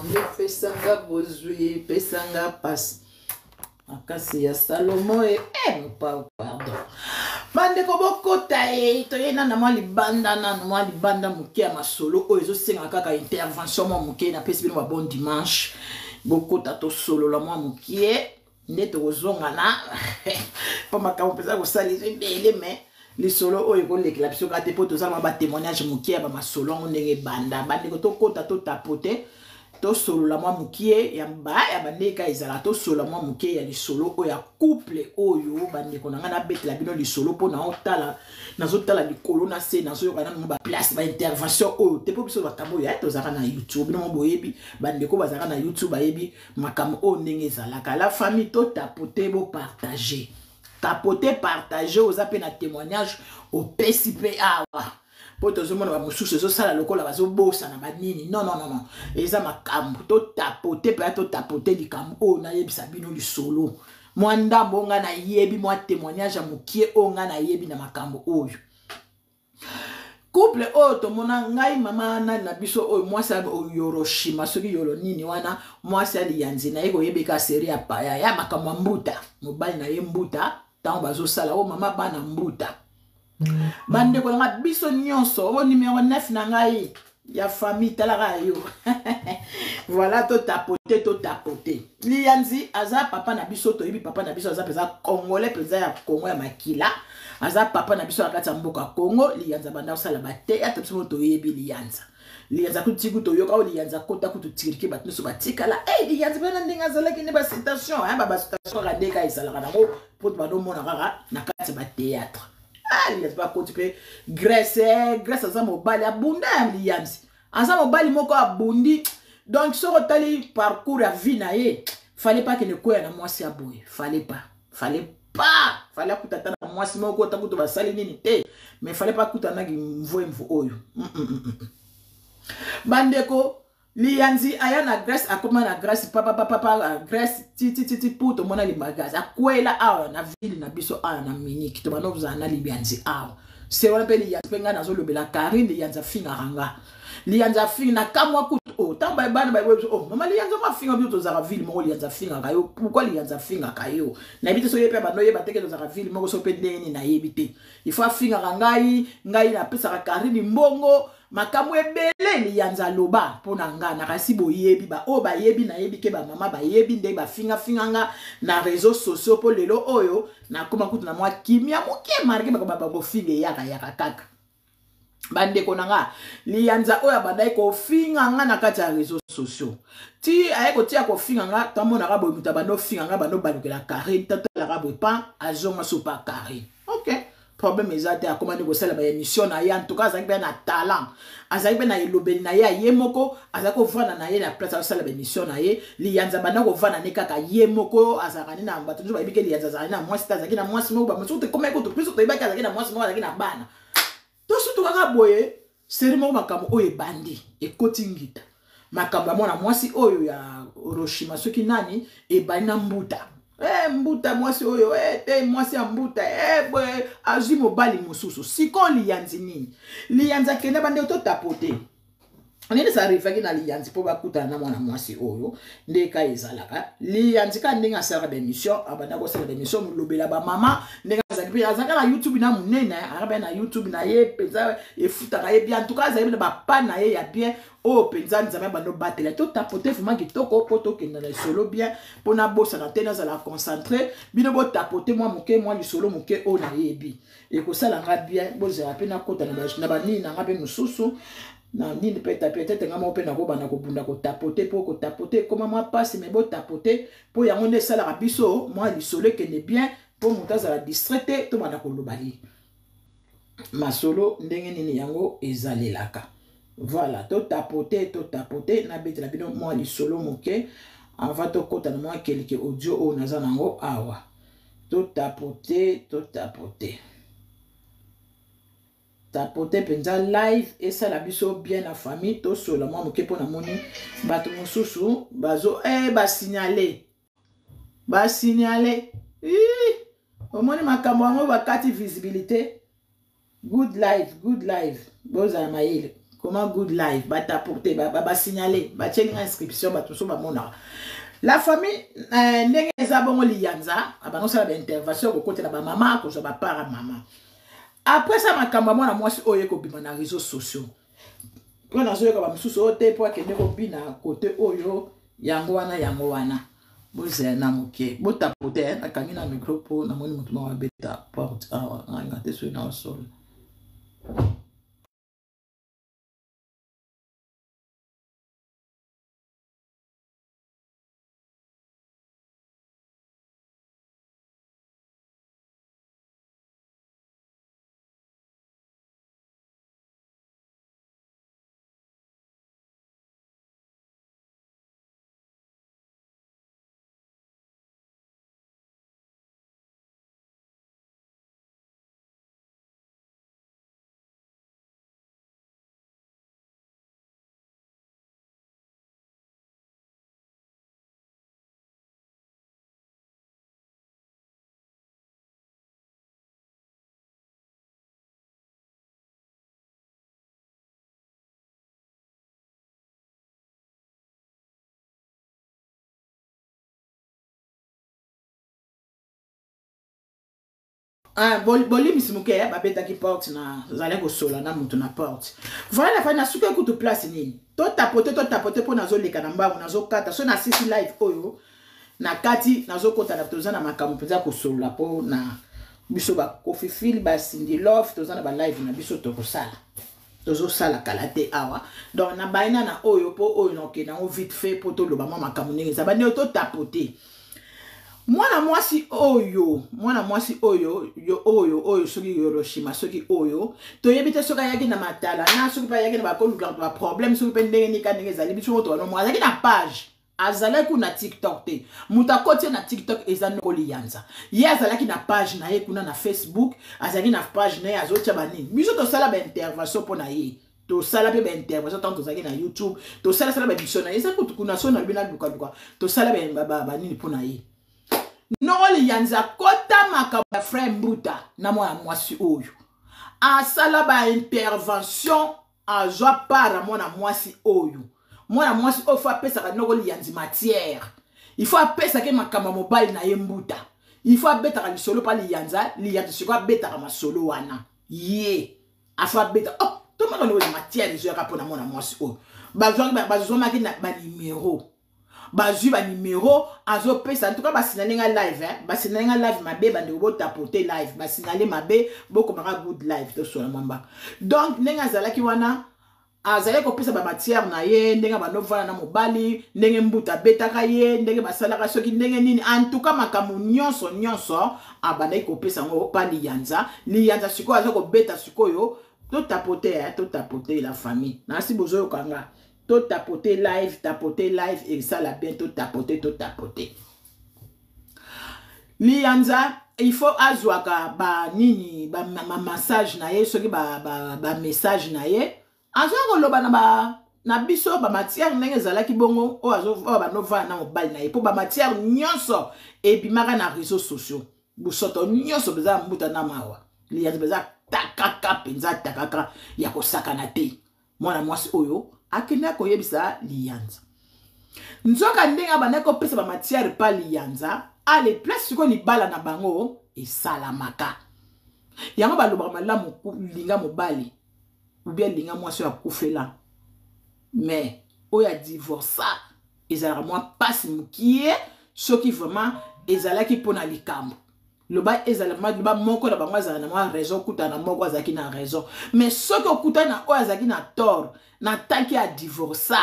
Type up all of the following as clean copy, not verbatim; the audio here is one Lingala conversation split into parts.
Nzambe pesanga bozwi, pesanga pasi. Akasi ya Salomo pardon. Bande ko bokota toyena na mwa libanda muke ya masolo oyo ezosenga kaka intervention mwa muke na pesi bino ba bon dimanche. Bokota to solo la mwa muke nde tokozonga na pa makambo pesa kosalisa ebele mais lisolo oyo kolekela biso kate po tozala ba témoignage muke ya ba masolo ngo ndenge banda bande ko tokota to tapoter to solo la mwa mukie ya bandeka ezala to solo la mwa mukie ya lisolo oyo ya couple oyo bandeko na ngana betela bino lisolo po na otala nazotala likolo na se nazoyoka na ba place ba intervention oyo te po biso bakambo ya tozaka na YouTube bino boyebi bandeko bazaka na YouTube bayebi makambo o ndenge ezalaka la famille to tapoter bo partager partager oza pe na témoignage au PCP awa poto zo mona ba mususu zo sala lokola bazo bosa na banini non eza makambo to tapoter likambo o na yebisa bino lisolo mwanda bonga na yebi mwa témoignage ya mukie onga na yebi na makambo oyo couple oyo tomona ngai mama na biso oyo mwasi Hiroshima soki yolo nini wana mwasi aliyanzi na yeko yebeka seri ya paya ya makambo ya mbuta mobali na ye mbuta tango bazo sala o mama bana mbuta bande ko nga biso nyonso o numéro 9 na ngai ya famille talaka yo voilà to tapoter lianzi aza papa na biso to yebi papa na biso aza peza congolais peza ya Congo ya makila aza papa na biso akata mboka Congo lianza banda osala bate ata biso to yebi lianza kutiku to yoka o lianza kota kututirike batno so batikala lianza bana ndinga zala kine ba citation ba citation ka deka isala kana ko pot ba do mona kaka na kati ba théâtre lianza ba koti pe Grèce aza mobali abunda lianza aza mobali moko abundi donc so rotali parcours à vie na ye fallait pas que ne koya na mwasi aboye fallait kutata na mwasi moko takuto basali nini te mais fallait pas kutana ki mvo oyo bandeko lianzi aya na Grèce akoma na Grèce papa Grèce titi puto mona limagaza akwela awa na ville na biso awa na Munich to bano uzana lianzi awa se wana pe lianzi penga na zo lobela Karine lianza finga ranga lianza finga na kamwa kutu o tamba bana ba o mama lianza ma finga bito za ville mo lianza finga kayo pourquoi lianza finga kayo na bito so yepe bano yeba teke za ville mo so pe ndeni na yebite il faut finga ngai na pesa Karine mbongo makambo ebele lianza loba pona nga na kasi boyebi ba o ba yebi na yebi ke ba mama ba yebi nde ba finga nga na réseaux sociaux po lelo oyo na koma kutu na mwa kimia moke marke ba bo finge yaka kaka bande konanga lianza oyo bandai ko finga nga na kati ya réseaux sociaux ti ayeko tia ko finga nga tamona ka boy muta bano finga nga bano balukela Karine tata la ka boy pa azonga so pa Karine OK problème ezate a comment négocier la émission na ya en tout cas azaki ben na talent azaki ben na elobeli na ya yemoko azaki ko vana na ye na place à la émission na ye lianza bana ko vana ne kaka yemoko azakani na bato nzo ba bike lianza azaki na mwasi azaki na mwasi mo ba mutu te comment ko to plus to ibaka azaki na mwasi mo azaki na bana to surtout kaka boye serimo makambo oyo bandi ekoti ngita makambo mona mwasi oyo ya Hiroshima soki nani e bana mbuta mbuta mwasi oyo te mwasi ya mbuta bwe azwi mobali mususu siko lianzi nini lianza kenda bande to tapoter nini sa arrive na lianzi po bakuta na mwana mwasi oyo ndeka ezalaka lianzi ka ndinga sala d'émission abanda ko sala d'émission mulobela ba mama ndinga zakipia azaka na YouTube na munene arabe na YouTube na ye peza efutaka ye bien en tout cas azali ba pa na ye ya bien o penza nzambe bando batela to tapoter vraiment kitoko poto kenda na solo bien pona bossa na tena za la concentrer bino bo tapoter moi moke moi li solo moke o na yebi e ko sala nga bien boza apena kota na ba nini na ngabe mususu na nini peut-être nga mo pe na ko bana ko bunda ko tapoter comment moi passe mais bo tapoter po yango ne sala ka biso moi li solo kende bien po montaza la distraite to bana ko lobali masolo ndenge nini yango ezalelaka. Voilà, to tapoter na bete la bino moi li solo moke avant to kota na moi quelques audio o naza nango awa to tapoter penza live et ça la biso bien la famille to solo moi moke pona moni bato mususu bazo ba signaler au moins makambo ngo ba kati visibilité good live boza maile comment good life ba t'apporter ba signaler ba tchéling inscription ba tout ça ba mona la famille ndenge eza bongo liyanza abango sala ba intervention ko côté na ba maman ko zo ba para maman après ça makambo mona mwasi oyo ko bima na réseaux sociaux ko na zo yo ka ba msusu ote po akende ko bina côté oyo yango wana boze na moke botapote akangi na micro po na moni mutu ma beta porte ngate so na sol boli misimuke ya babeta ki porte na zale ko sola na mutu na porte voilà la fin na suka kutu place nini to tapote po nazo leka na mbangu nazo kata so na sisi live oyo na kati nazo kota na tozana makambo penza ko sola po na biso ba coffee feel ba sindi love tozana ba live na biso to ko sala tozo sala kalate awa donc na baina na oyo po oyo no ke na o vite fait po to loba makambo nini za ba ne to tapote mwana mwasi oyo yo soki Hiroshima soki oyo to yebite soka yaki na matala na soki pa yaki na ba koluka ba problème soki pe ndenge nika ndenge zali biso to no mwa yaki na page azala ku na TikTok te muta kote na TikTok ezano ko liyanza ye azala ki na page na ye kuna na Facebook azali na page na ye azotia banini biso to sala ba intervention po na ye to sala pe ba intervention tant to zaki na YouTube to sala ba mission na ye sa kutu kuna so na bina luka to sala ba nini po na ye Noli yanza kota makaba frère Mbuta na mwana mwasi oyo. Asala ba intervention azwa para mwana mwasi oyo. Mwana mwasi oyo fa pesa ka noli yanzi matière. Il faut apesa ke makamba mobile na ye Mbuta. Il faut abeta ka lisolo pa liyanza siko abeta ka masolo wana. Ye. Afa beta oh to mwana noli matière zo ka pona mwana mwasi oyo. Bazwa maki na ba numéro. Bazui ba numéro azo pesa en tout cas basinale nga live basinale nga live mabe bande bo tapoter live basinale mabe boko maka good live to so mamba donc nenga zalaki wana azale ko pesa ba matière na ye ndenga ba novana na mobali ndenge Mbuta betaka ye ndenge basalaka soki ndenge nini en tout cas makamu nyonso abana ko pesa ngo pa liyanza siko azo ko beta sikoyo to tapoter la famille na si bozo kanga to tapoter live et ça la bien to tapoter lianza il faut azwaka ba nini ba massage na ye soki ba message na ye azwaka loba na biso ba matière ndenge ezalaki bongo o azo ba nova na mobile na ye po ba matière nyonso et bimaka na réseaux sociaux busoto nyonso beza Mbuta na mawa lianza beza takaka ya kosakana te mwana mwasi oyo akenda koyebisa liyanza nzoka ndenge banako pesa ba matière pa liyanza ale place ko libala na bango esalamaka yango baloba malamu linga mobali ou bien linga mwasi ya kufela mais oya divorça ezala moi passe mukie soki vraiment ezalaki pona likambo loba ezala loba moko na bango azala na mwa raison kuta na moko azaki na raison mais soki okuta na oyo azaki na tort na taki a divorça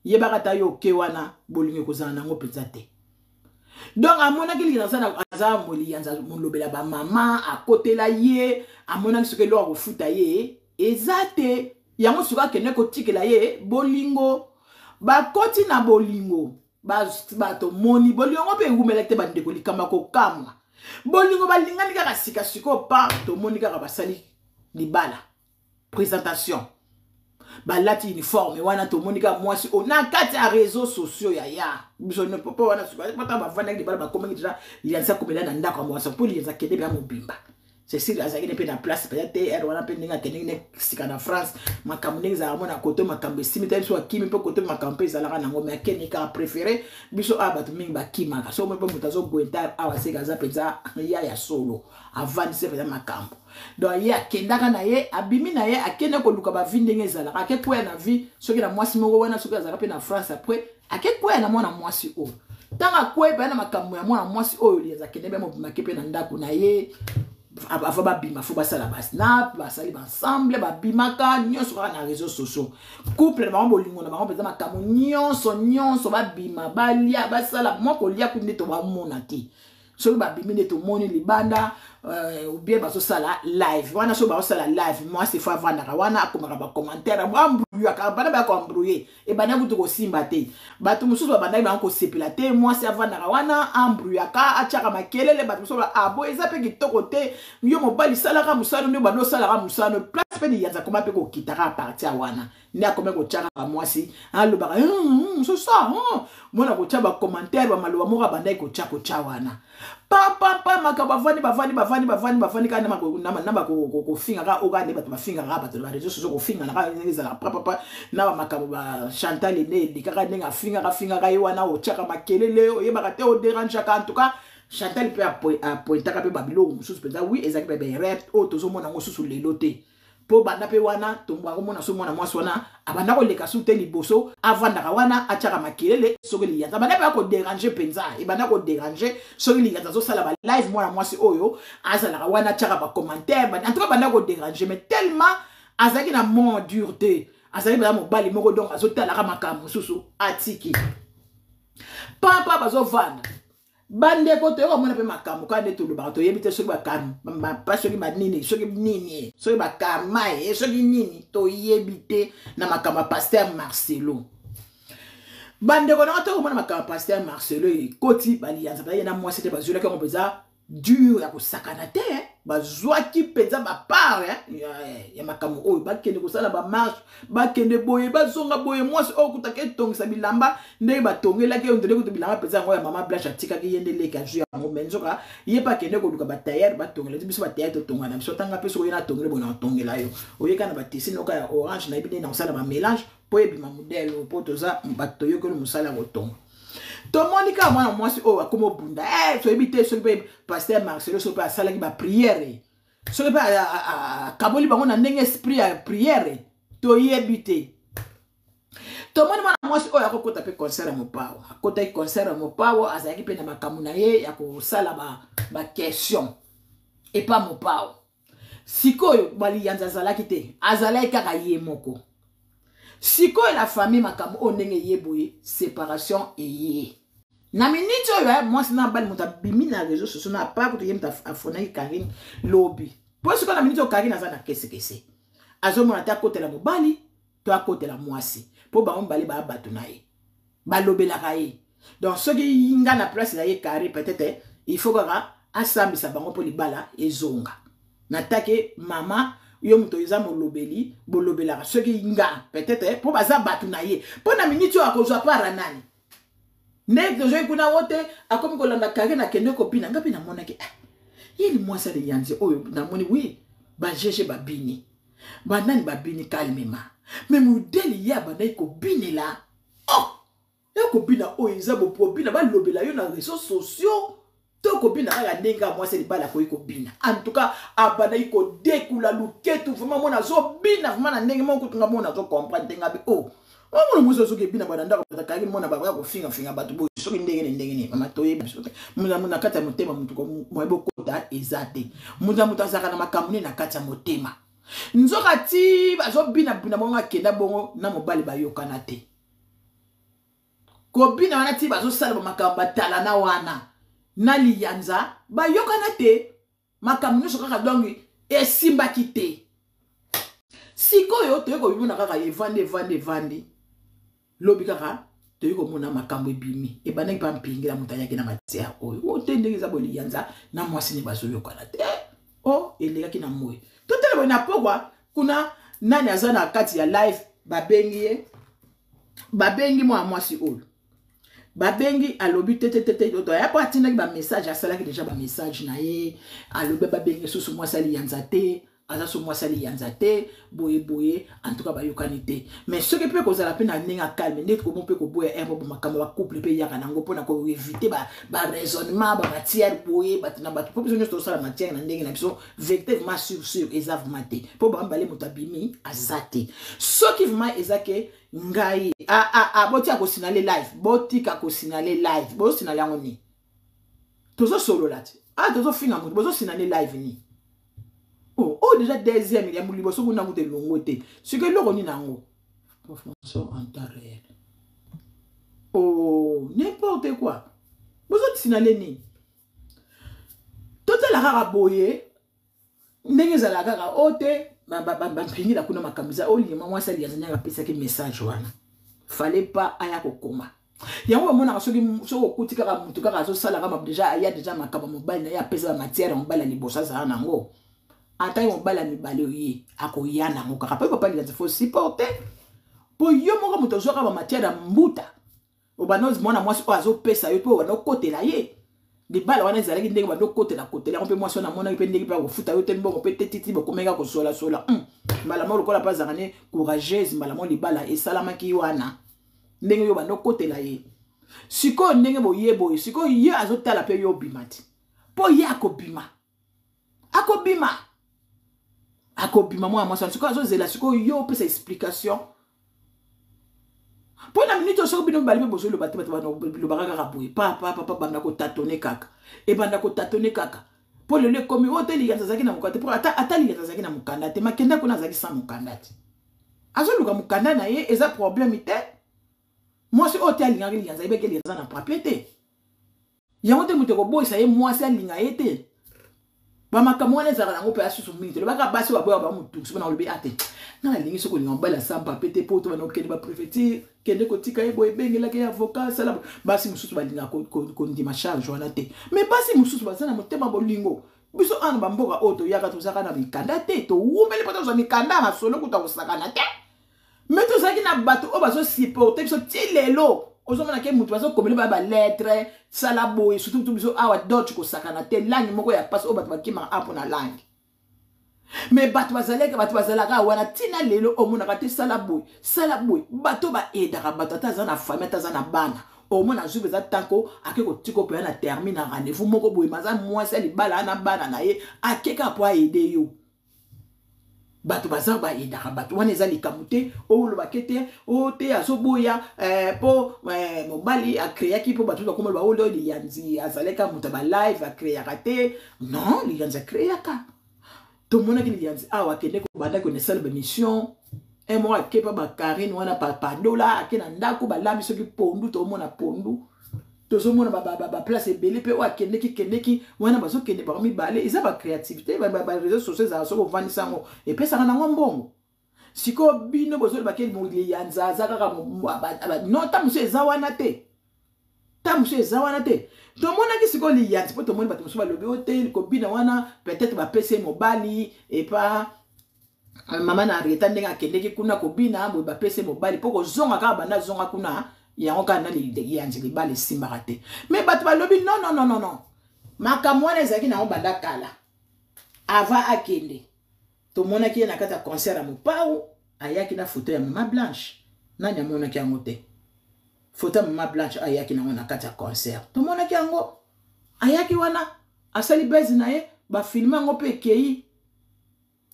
yebaka ta yo ke wana bolingi kozala nango penza te donc amonaki liyanza na aza moliyanza molobela ba mama akotela ye amonaki soki lo akofuta ye ezate yango soki akende kotikela ye bolingo bakoti na bolingo bato moni bolingo mpe engumela te bandeko likamba kokamwa bolingo balingani kaka sika siko pa tomoni kaka basali libala présentation balati uniforme wana tomoni kaka mwasi na kati ya réseaux sociaux ya biso ne popo wana suka pata bavanda libala bakomengi déjà lianza komela na ndako mwasa po lianza kende bya mobimba Cécile azaki pe na place peut-être elle wana pe ninga keninga sika na France makambo za mona côté makambo simita biso akimi pe côté makambo ezalaka nango mais kenika préféré biso abatu mingi bakima ka so mo pe mutazo gwenta awa seka za penza ya solo avant se faire makambo donc ye akendaka na ye abimi na ye akende ko luka ba vindenge ezalaka ke kwa na vie soki na mwasi moko wana soki azalaka pe na France après ake kwa na mwana mwasi o tanga kwa pe na makambo ya mwana mwasi oyo liza kende be mo makepe na ndako na ye avant babima faut basala ba snap basali ensemble babimaka nyonso kaka na réseaux sociaux couple na bango bolingo na bango peza makambo nyonso babima balia basala moko lia kunde to bamona te soki babimi nde tomoni libanda ou bien bazosala live wana so bazosala live moi c'est fois vandaka wana akomaka ba commentaire ambrouillaka bana ba ko embrouiller e bana kutu ko simba te bato mususu babandaki ba ko sepela te moi c'est vandaka wana ambrouillaka achaka makelele bato mususu abo eza pe kitoko te yo mobali salaka musano nde bano salaka musano place pe ni yaza koma pe ko kitaka partir wana ndi akome ko chaka ba mwasi alobaka so ça mona ko chaba commentaire ba maloba moka bandai ko chaka wana papa makaba bavani kana na ko finga ka okande bato bafinga ka bato ba réseaux sociaux ko finga na ka ezala papa na makaba ba Chantal ne dikaka ndenga finga ka yiwana o chaka makelele o yebaka te o dérange ka en tout cas Chantal peut appointer ka pe babilo mususu penza oui ezaki be rep o tozo mona ngo susu lelo te po banda pe wana tomba ko mona so mona mwasi wana abanda ko leka sute liboso avanda wana achaka makelele soki liyanza banda pe ko déranger penza e banda ko déranger soki liyanza zo sala ba live mwana mwasi oyo azala wana achaka ba commentaire en tout cas banda ko déranger mais tellement azaki na mon dureté azaki ba mobali moko donc azotala ka makambo susu atiki papa bazo vanda bande ko to mona pe makambo ka de tulu ba to yebite soki ba kam ba soki ba nini soki ba kamae soki nini to yebite na makambo pasteur Marcelo bande ko na to mona makambo pasteur Marcelo koti balianza ba yena mwasi te bazula ka ngobeza dur ya kusakana te bazwaki penza ba part ya makambo oyo bakende kosala ba marche bakende boye bazonga boye mwasi oyo kutake tongisa bilamba ndenge batongelaki ondele kutu bilamba penza ngo ya mama Blanche atikaki yendele ka jeu yango menzoka ye pa kende ko luka ba tailleur batongela biso ba tailleur to tongana biso tanga peso yena tongele bona tongela yo oyeka na ba tisi noka ya orange na ibine na kosala ba mélange po ebima modèle po toza bato yo ko musala kotonga to monika mwana mwasi o akomo bunda so ebite so be pasteur Marcelo so pa sala ki ba prière so be kaboli bango na ndenge esprit ya prière to yebite to mwana mwasi o akokota pe concert mo pawo akota ki concert mo pawo azaki pe na makamu na ye ya ko sala ba question et pas mo pawo sikoyo bali yanza zalaki te azalaki kaka ye moko sikoyo la famille makamu o ndenge yeboye séparation eye na minute oyo mwasi na bali muta bimi na réseaux sociaux na pa ko yemta afona Karine lobby po siko na minute o Karine azana kese azo mona ta côté la mobali to a côté la mwasi po ba mbali ba batu na ye ba lobela ka ye donc ce qui nga na place la ye Karine peut-être il faut que asambisa bango po libala ezonga natake mama yo muto eza molobeli bolobela ce qui nga peut-être po baza batu na ye po na minute o akozwa para nani nek de joy kuna wote akomi kolanda kake na kende kopina ngapi na mona ke yeli mwasa de yanze oyo na moni oui ba jeje babini ba nani babini calmement mais modeli ya ba nai ko binela ya ko bina oyo eza bo probina ba lobela yo na réseaux sociaux to ko bina kaka ndenga mwasa li bala ko bina en tout cas abana iko dekula luketu vraiment mona zo bina vraiment na ndenge moko tunga mona zo comprendre ndenga bi mwana muso soki bina bana ndako bakaki mona baba ko finga bato bo soki ndenge mama toye muna kata motema mutu ko moyebo kota ezate muta zaka na makamune na kata motema nzoka ti bazo bina monga kenda bongo na mobali bayokana te ko bina wana ti bazo sala makamba tala na wana na liyanza bayokana te makamune soka dongi esimba kite sikoyo toyeko bibuna kaka evande lobi kaka toyeko mona makambo ebimi e banaki pa mpingila mutanyaki na matia oyo o tendengeza boli yanza na mwasi ni bazo yokana te o elegaki na moyo totele boy na pokwa kuna nani azana kati ya live babengi mwa mwasi oyo babengi alobi tete to ya pa tina ba message asala ki déjà ba message na ye alobi babengi susu moi sali yanzate aza so moi sali yanzate boye en tout cas ba yokanité mais ce qui peut causer la peine ninga calme net ko peut ko boye un peu makamba ba couple pe yaka nango pona ko éviter ba raisonnement ba matière boye batina ba pour besoin de ça la matière na ndenge na biso vecteur ma sur exactement te pour ba mbale mutabimi azate ce qui vraiment ezake ngai boti ako sinale live boti kako sinale live bo sinale ngoni tozo solo lati tozo finga mutu bozo sinale live ni déjà deuxième il y a mulibo so kuna mute longote ce que lo koni nango professeur en temps réel n'importe quoi bozo sinale ni total la rara boye ndenge za la rara ote mpingi la kuna makambiza oli mama sali yazanya pesa ke message wana fallait pas aya kokoma yango mona soki so okutika ka mutu ka so sala kama déjà aya déjà makaba mobile na ya pesa matière mobile libosa za nango ata yo mobile mibale oyi akoyana ngo kaka pa pa li faut supporter po yo moko mutu zo ka ba matière mbuta obanozi mona mwasi o azo pesa yo po wana kotela ye les balles wana ezalaki ndenge bando kotela kotela mpe mwasi na mona pe ndenge pa kofuta yo te mbongo pe teti bokomeka ko sola mbala mo lokola pa zakane courageuse mbala mo libala esalama ki wana ndenge yo bando kotela ye siko ndenge boyebo siko ye azotala pe yo bimati po ye akobima mwa mwasi siko azozela siko yo pesa explication pour la minute so bino bali bozo le batte le baraka raboui papa banda ko tatone kaka e banda ko tatone kaka pour le komi hôtel ya zaki na mukate pour atali ya zaki na mukanda te makenda ko na zaki sa mukanda te azo luka mukanda na ye eza problème ite moi si hôtel ngari ya zabe ke ya na papier te ya mote muteko boy sa ye moi si alinga ete ba makamwana za rango pe asusu minute le baka basi wa boya ba mutu so na lobi ate na lingi soko linga mbala samba pete poto bana okende ba préfecture kende kotika ebo ebengela ke avocat sala basi mususu balinga ko ndima charge wana te mais basi mususu bazana motema bolingo biso ana bamboka oto yaka tozaka na mikanda te to umele poto zo mikanda ma solo kuta kosakana te mais tozaki na bato o bazo supporter biso tilelo ozomona ke mutu bazo komela ba lettre sala boy surtout tout biso awa dot kosakana te langue moko ya passe o bato bakima apo na langue mais bato bazalaka wana tina lelo omona kate sala boy bato ba edaka bato ataza na famille ataza na bana omona zube za tanko akeko tiko pe na termine rendez-vous moko boy maza mwasi ali bala na bana na ye akeka po aider yo bato bazaba ba edaka bato wana ezali kamute o lo bakete o te azoboya po mobali a créer ki po bato ba komela ba olo li yanzi azaleka muta ba live a créer kate non li yanzi a créer ka tout le monde qui dit awa kende ko banda ko ne salle de mission un mois ke pa ba Karine wana pa pandola akena ndako ba lambi soki pondu to mona pondu to so mona ba place belé pe wa kende ki wana ba so kende parmi balé isa ba créativité ba réseaux sociaux za so vandi sango et pe ça na ngombongo siko bino bozo ba kel mo yanza za kaka non ta monsieur zawana te to mona ki siko li yanti po to mona bato so ba lobi hotel ko bina wana peut-être ba PC mobile et pas mama na reta ndenga kende ki kuna ko bina bo ba PC mobile po ko zonga ka bana zonga kuna yango kana li yanti li bale simba te mais bato ba lobi non makamwana ezaki na banda kala ava akende to mona ki na kata concert a mopao ayaki na photo ya mama Blanche nani amona ki angote photo mama Blanche ayaki na wana kata concert to mona ki ango ayaki wana asali base na ye ba filma ngo pe kei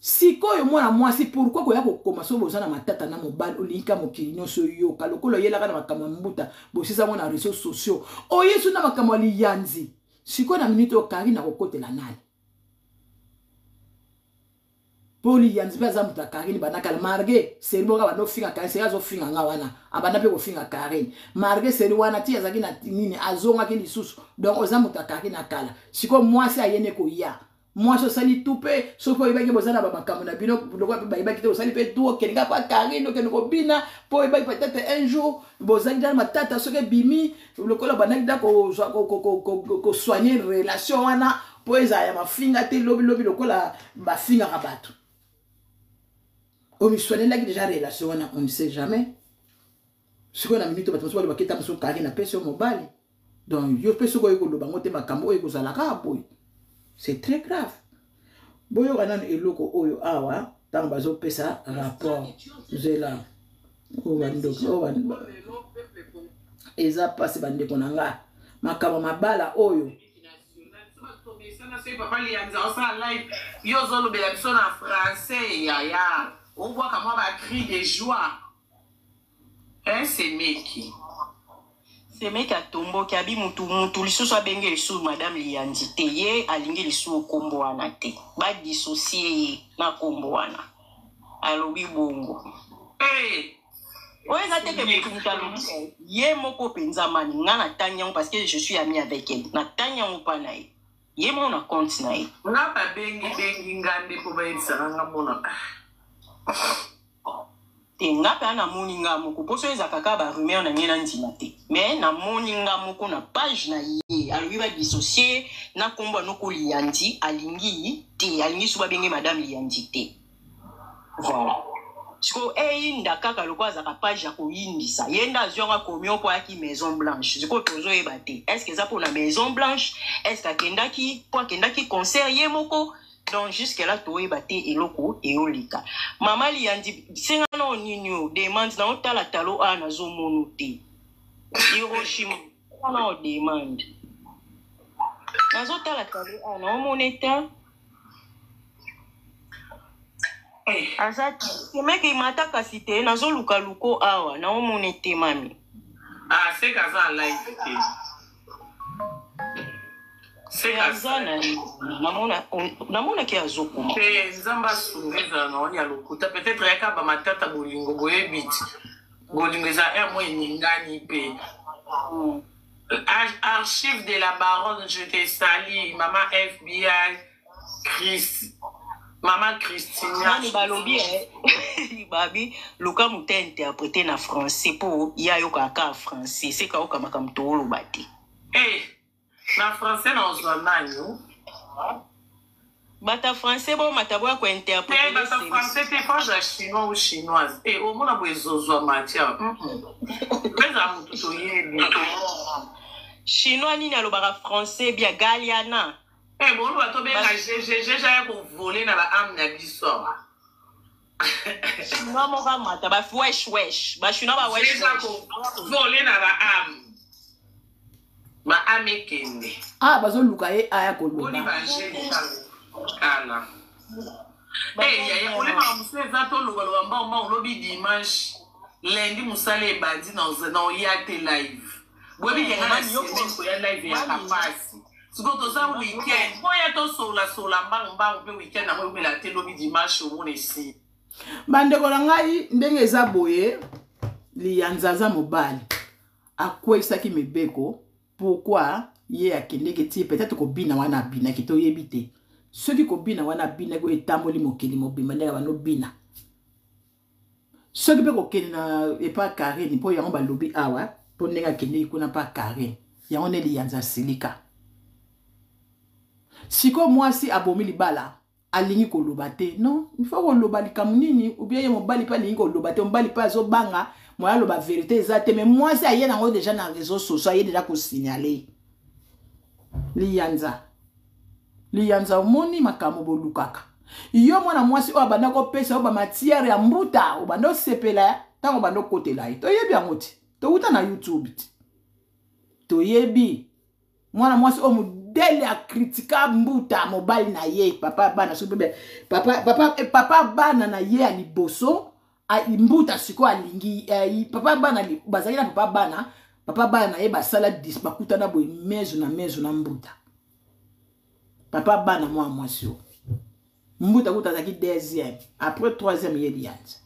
sikoyo mwana mwasi pourquoi ko yako koma so bozana matata na mobile olinka mokili nyonso yo kalokolo yelaka na makama mbuta bosisa mona réseaux sociaux o yesu na makama li yanzi sikoyo na minute o Karine na kokotela nani poli yanzi baza muta Karine banaka marge seriboka bano finga Karine serazo finga ngawana abana pe ko finga Karine marge seri wana ti azaki na nini azonga ki lisusu donc oza muta Karine akala siko mwasi ayene ko ya mwasi osali tupe soko ibaki bozana ba makambo na bino lokwa pe bayibaki te osali pe tuo kelinga pa Karine okende ko bina po ibaki peut-être un jour bozangi dans matata soke bimi lokola banaki da ko soigner relation wana po eza ya mafinga te lobi lokola ba finga ka bato o mi soigner là déjà relation wana on ne sait jamais Ce qu'on a mis, tu vas te faire le paquet de carré na personne mobile. Donc, yo peux se quoi que le bango te makambo et que ça la boy. C'est très grave. Boyo kanan eloko oyo awa, tant bazo pesa rapport. J'ai là. Oh bando, oh bando. Eza passe bande konanga. Makaba mabala oyo. Papa Lianza, on s'en live. Yo zolo belanso en français, yaya. On voit comment on va crier de joie. Hein, c'est meki. C'est mec à tombo qui habite mutu lisu so benge lisu madame Lianzi te ye alingi lisu kombo wana te. Ba dissocier na kombo wana. Alobi bongo. Eh. Ouais, ça te fait mutu ye moko penza mani ngana tanya parce que je suis ami avec elle. Na tanya mopana ye. Ye mo na compte na ye. Nga pa bengi ngande po ba yisanga mona. Te nga pa na moni nga moko poso eza kaka ba rumeur na ngena ndima te. Mais na moni nga moko na page na ye. Alobi ba dissocier na kombo noko Lianzi alingi te alingi suba benge madame Lianzi te. Voilà. Siko inda kaka lokwa za page ya ko indisa. Yenda zonga komio po aki Maison Blanche. Siko tozo ebate. Est-ce que ça pour la Maison Blanche? Est-ce que kendaki concert ye moko? Donc jusque là to ebate eloko eolika. Mama Lianzi singa no ninyo demande na otala talo ana zo monote. Hiroshima na o demande. Na zo tala talo ana o moneta. Azati, meki mataka site na zo luka luko awa na o monete mami. Ah, c'est kaza live te. C'est kaza namona ki azoko. Eh, nzamba sungeza na oni alokuta peut-être yaka ba matata bolingo boye biti. Bolingo za mo ningani pe. Archive de la baronne, je te salue, maman FBI, Maman Christine. Nani balobi babi luka muta interprété na français pour ya yo kaka français c'est ka oka makamto lo bati. Eh, na français na ozwananyo. Bata français bon matabo ko interpréter. Eh, bata français te pas ja chinois ou chinoise. Eh, au mona boezozo matia. Pesa mutu to yebi. Chinois ni alobaka français bien galiana. Eh, bon, on va tomber à j'ai pour voler dans la âme de l'histoire. Chinois, mon gars, tu vas wesh. Bah, chinois, bah, wesh. Pour voler dans la âme. Ma âme est kende. Ah, bazo lukaye aya kolbo. On y va, j'ai Kala. Eh, yaya, on est dans le zato, le lobby dimanche. Lundi, musale badi dans yate live. Oui, il y a un live, il y a un passe. Sikoto za weekend boya to sola mbanga pe weekend na mwe la te lobi dimanche au monde ici bande ko ngai ndenge eza boye Lianza za mobali akwesa ki mebeko pourquoi ye akendeke ti peut-être ko bina wana bina ki to yebite ceux qui ko bina wana bina ko etamboli mokeli mobima ndeka bano bina ceux qui pe ko kena e pas carré ni po yango ba lobi awa po ndeka kende ko na pas carré yango ne Lianza silika. Siko moi si abomi libala alingi ko lobate non il faut ko lobali kamunini ou bien mo bali pa lingi ko lobate mo bali pa zo banga mo ya loba vérité exacte mais moi si ayena ngo déjà na réseaux sociaux ayé déjà ko signaler Lianza moni makamo bolukaka yo mwana mwasi o banda ko pesa o ba matière ya mbuta o banda sepela tango banda kotela to yebi angoti to uta na YouTube to yebi mwana mwasi o dele a critica mbuta mobile na ye papa bana subebe papa bana na ye aliboso a mbuta siko alingi papa bana bazali na papa bana na ye basala dispakuta na boy mezo na mbuta papa bana moi sio mbuta kuta zaki deuxième après troisième ye Lianza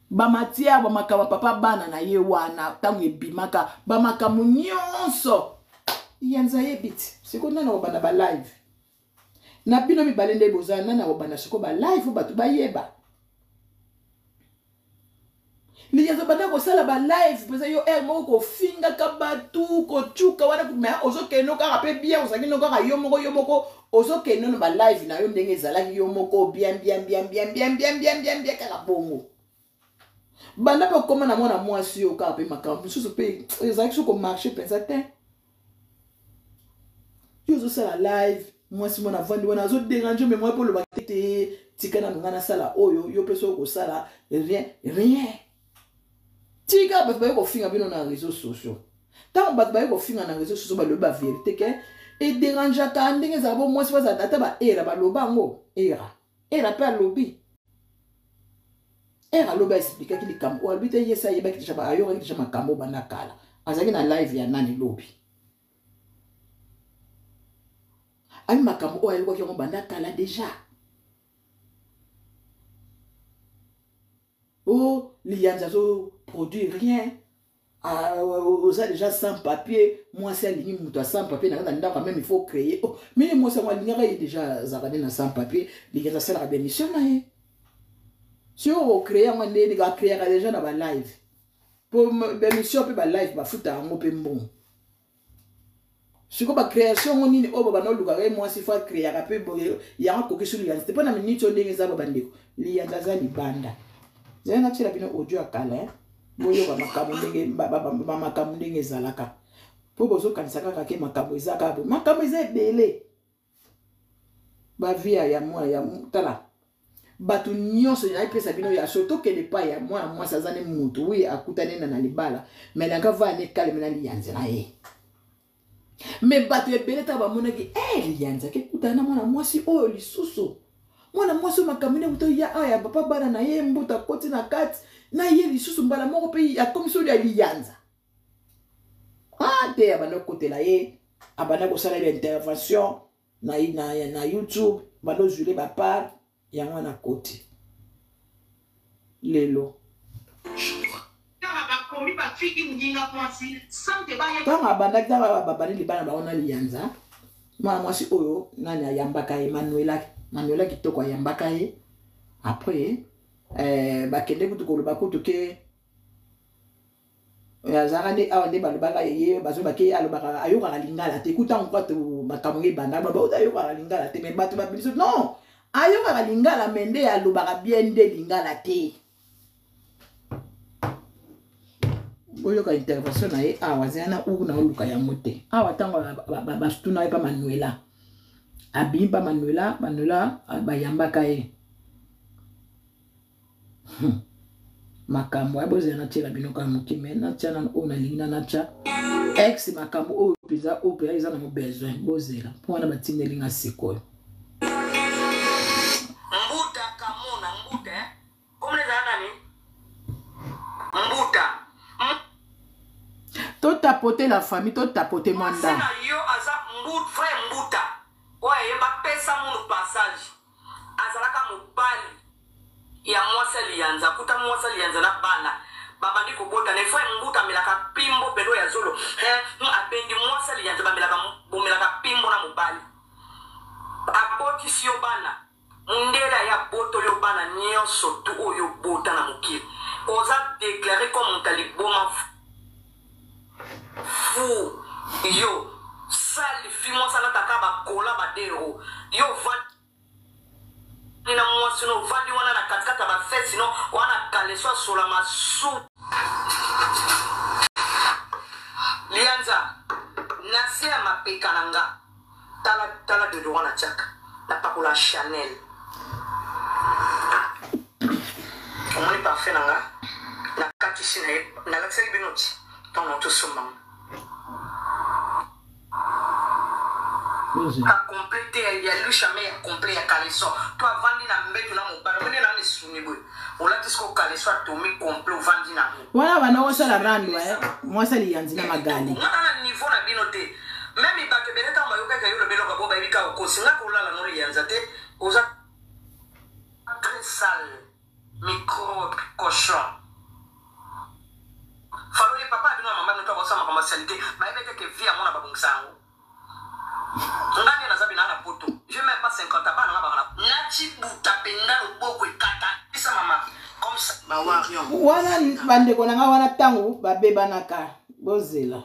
ba matia ba makaba papa bana na ye wana tangu ebimaka ba makamu nyonso Lianza yebit siko nana obana ba live na bino mi balende bozana na obana siko ba live batu ba yeba Lianza bana ko sala ba live pesa yo moko finga kabatu ko chuka wana kuma ozoke no ka pe bien ozaki no ka yo moko ozoke no ba live na yo ndenge ezalaki yo moko bien kala bongo Banda pe comment na mona moi si au cap makambo so pe exact so comme marché pensateur. Yo zo sala live moi si mona vandi wana zo déranger mais moi pour le batete tika na ngana sala oyo yo pe so ko sala rien. Tika ba ko finga bino na réseaux sociaux. Tant ba ko finga na réseaux sociaux ba le ba vérité que et déranger ka ndenge za bo moi si za data ba era ba loba ngo era pe lobby. Era loba expliquer qu'il kam o albite yesa yeba ki chaba ayo ki chama kambo bana kala azaki na live ya nani lobby ani makambo o ayiko ki ngo bana kala déjà oh lianza zo produit rien oza déjà sans papier moi c'est ligne muto sans papier na ndanda quand même il faut créer oh mais moi ça moi ligne déjà zakane na sans papier lianza c'est la bénédiction na ye. Si on crée un monde, on va créer déjà dans la live. Pour l'émission, on peut live, on va foutre un mot bon. Si on va création, on dit oh bah non le moi si faut créer un peu il y a un coquille sur lui. C'est pas une minute on dit que ça va bander. Il y a des gens qui bandent. J'ai un autre la bino audio à calé. Boyo ba makamundenge ba makamundenge zalaka. Pour bozo kanisaka kake makamuzaka bo. Makamuze belé. Ba via ya moi ya tala. Batu nyonso ya pesa bino ya soto ke le pa ya moi ça zane mutu oui akutane na libala mais la va ne calme na lianza na ye mais batu e beleta ba monaki lianza ke kutana moi si o lisusu moi so makamine uto ya aya papa bana na ye mbuta koti na kati na ye lisusu mbala moko pe ya komiso ya lianza te abana kote la ye abana ko sala intervention na YouTube bano jule ba part yango na côté lelo tanga banda kama babani libana baona lianza moi si oyo nani ayambaka Manuela kitoko ayambaka ye après bakende kutukoloba kutuke yazarane awande balobaka ye bazobake alobaka ayoka lingala te kuta ngwato makamonge banda baba ayoka lingala te mais bato babiliso non ayoka lingala mende ya lobaka bien de lingala te oyo ka intervention na ye awa zana uku na oluka ya mote awa tango bastuna ye pa Manuela abimba Manuela bayambaka ye makambo aboze na tela binoka mukime na tshana ona lingina na tcha ex makambo o pizza o pe iza na mo besoin bozela pona batine linga sikoyo mbuta kamuna mbuta komle zana ni mbuta to tapoter la famille to tapoter manda sina yo aza mbut frère mbuta oye yeba pesa munu passage azalaka mobali ya mwasa lianza kuta mwasa lianza na bana baba ndiko bota ne frère mbuta melaka pimbo pelo ya zolo abendi mwasa lianza bamelaka pimbo na mobali aboti sio bana mundela ya boto yo bana nyonso tu oyo bota na mokili oza déclaré comme taliboma fou yo sali fimo sana takaba kola badero yo van nina mwasi no vandi wana na katikata ba fesi no wana kaleswa sola masu lianza nasia mapeka nanga tala de wana chaka na pakula Chanel omoni parfait nanga na katisi na lakseli binoti tono to suma a complété ya lusha me ya complet ya kaleso to avandi na mbetu na mobala mene na nisuni boy ola tisko kaleso to mi complet vandi na wana bana osala randwa mwasa lianzi na magali na niveau na binote même bato beleta mayoka ka yolo beloka bo ba bika ko singa ko lala no lianza te oza très sale microbe cochon falole papa bino mama no to bosama kama sanité ba ebete ke via mona babungsango ngani na zabina na poto je même pas 50 bana na bana nachi buta penda boko ikata isa mama comme ça ba wario wana bande kona nga wana tango babeba naka bozela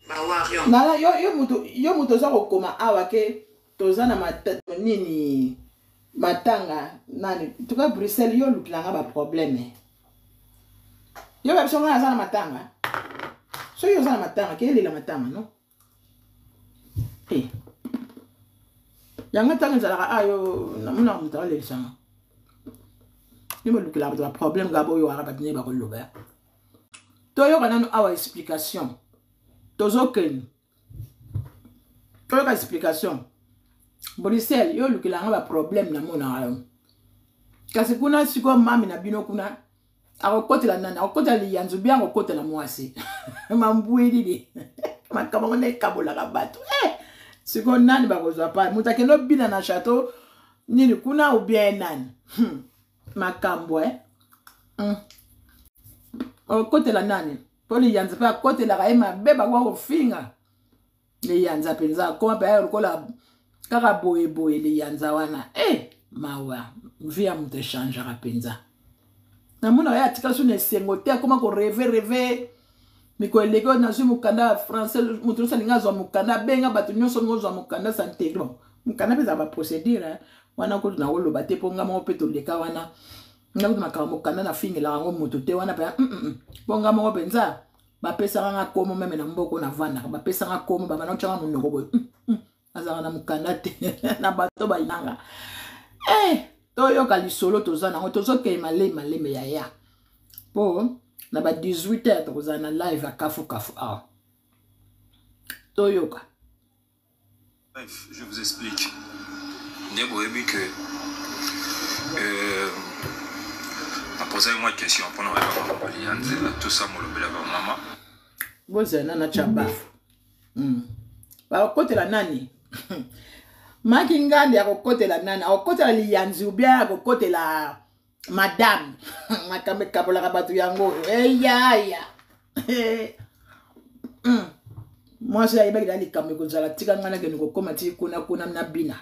ba wario na yo muto za kokoma awa ke toza na nini matanga nani tout cas Bruxelles yo lukilanga ba problème yo ba biso ngana sana matanga so yo sana matanga ke lela matanga no yanga tanga zala ayo namuna mutala le sana ni mo lukila ba problème gabo yo araba dine ba ko loba to yo kana awa explication tozoken to yo ka explication Bruxelles yo lukila ba problème na mona ayo kasi kuna siko mami na bino kuna akokotela nana akokotela liyanzu bien akokotela mwasi mambueli de makama ne kabola ka bato siko nani bakozwa pa mutakendo bina na château nini kuna ou bien nani makambo akokotela nani po liyanzu pa akokotela ka ema beba kwa kofinga liyanza penza koma pa yokola kaka boye boye liyanza wana mawa via mute change rapenza na muna ya tika sune sengote akoma ko rêver miko eleko na zu mukanda français mutu salinga zo mukanda benga batu nyonso ngozo mukanda santé bon mukanda peza ba procédure wana ko na wolo bate ponga mo peto leka wana ngaku makama mukanda na fingela ngo mutu te wana pa ponga mo penza ba pesa nga komo meme na mboko na vana ba pesa nga komo baba na changa munoko boy azanga na mukanda te na bato ba inanga toyo kali solo tozana ngo tozoke maleme ya po na ba 18h tozana live à kafu toyoka. Bref, je vous explique. Nebo ebi que posez-moi une question pour nous répondre tout ça mon lobela ba mama. Bozana na chabafu. Ba kotela nani? Makingandi akokotela nani akokotela liyanzi ubia akokotela madame makambe kabola kabatu yango ya moi c'est ayeba kidali kambe kozala tika ngana ke nikokoma ti kuna na bina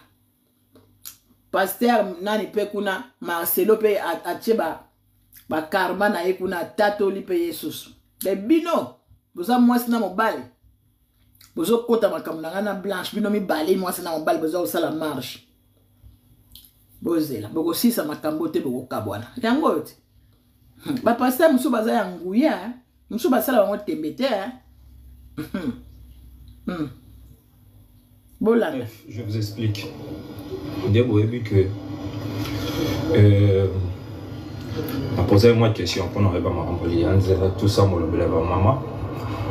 pasteur nani pe kuna Marcelo pe acheba ba karma na ye kuna tato li pe Jesus de bino boza mwasi na mobile bozo kota makamuna ngana blanche bino mi balé mwasi na mobile bozo sala marche bozela boko sisa makambo te boko kabwana yango yote ba pasteur musu baza ya nguya musu basala bango tembete Bolanda. Je vous explique. Debo ebi que posez-moi une question pour nous répondre à ma tout ça mon lobela ba mama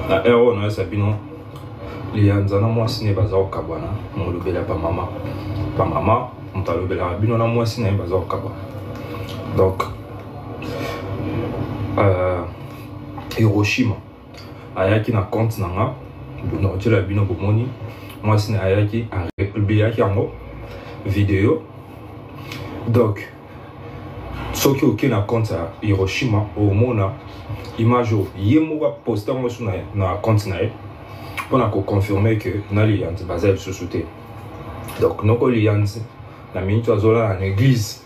na ero na sabino lianza na moi sine baza okabwana mon lobela ba mama mtalobela bino na moi sine baza okabwana donc Hiroshima ayaki na compte nanga no tela bino bomoni moi sine ayaki en république yango vidéo donc ce qui est na compte à Hiroshima au mona image yemoka poster mo sur na compte na pour na confirmer que na lianzi basel société donc noko lianzi na minute azola en église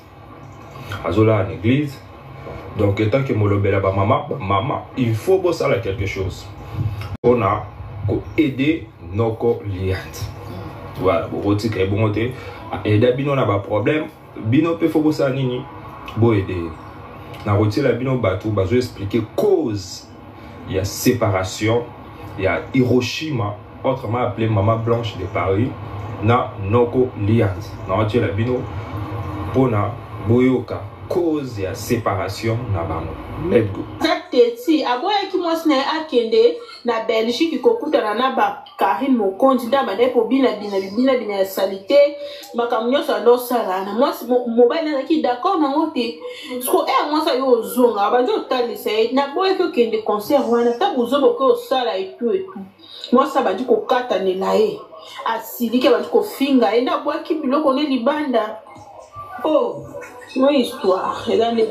donc étant que molobela ba mama il faut bosser à quelque chose on a ko aider noko lianzi voilà boti ka bonté aider bino na ba problème bino pe faut bosser nini bo aider na rotila bino bato bazo expliquer cause il y a séparation il y a Hiroshima autrement appelé Maman Blanche de Paris na noko lianzi na rotila bino pona boyoka cause ya séparation na bango let's go teti aboya ki mwasi na akende na Belgique kokutana na ba Karine Mokonzi ndaba ne po bina ya salité makamnyo sa ndo sala na mwasi mobile na ki d'accord na ngote sko mwasa yo zonga bajo talisa na boya ki kende concert wana ta buzobo ko sala et tout mwasa baji ko kata ne lae asilike baji ko finga enda boya ki biloko ne libanda mon histoire, et dans les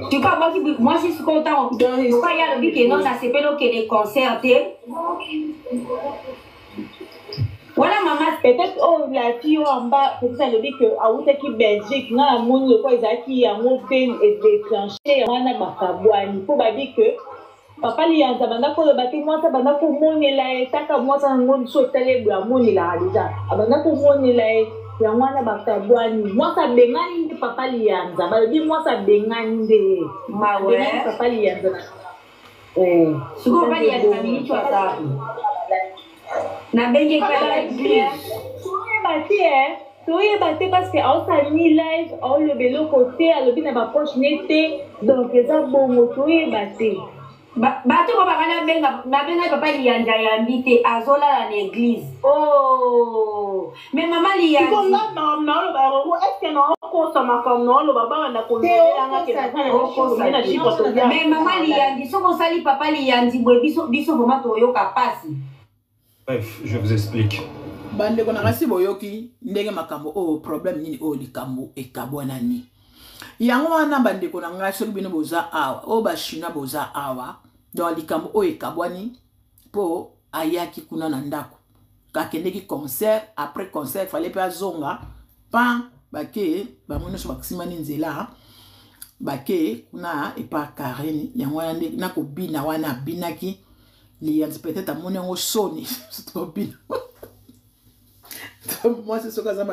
tu vois, moi je suis content. Donc, il y a le but que non, ça s'appelle des concerts. Voilà, maman, peut-être la fille en bas, c'est ça le but que à où qui Belgique, non, à mon le quoi, ils a mon peine et déclenché, on a ma cabouane. Il faut pas dire que papa li yanza banda ko bati moi ça banda ko moni la etaka moi ça ngon so tele bla moni la déjà abanda ko moni la ya mwana bakabwani mwasa bengani nde papa lianza balobi mwasa bengani nde mawe papa lianza siko bali ya famille chwata na benge kala toyeba te parce que aosali live aoloba eloko te alobi na bapoche ne te donc eza bongo toyeba te bato ko bakana benga papa lianja yambi te azolala na église mais mama lianja konga naoloba eske naokosa makambo naoloba bawanda konzelanga mais mama liandi soko osali papa liandi boye biso vraimen toyoka pasi. Bref, je vous explique. Bande ko nakasi boyoki ndenge makambo problème nini likambo ekabwana ni yango wana bande ko nanga soki bino boza awa ba china boza awa donc likambo ekabwani po ayaki kuna na ndako kakendeki concert après concert fallait pas zonga pan bake bamoni so bakisimani nzela bake kuna epa Karine yango wana ndenge nakobina wana binaki lianzi peut-être amoni yango soni tobina. Moi c'est ce que ça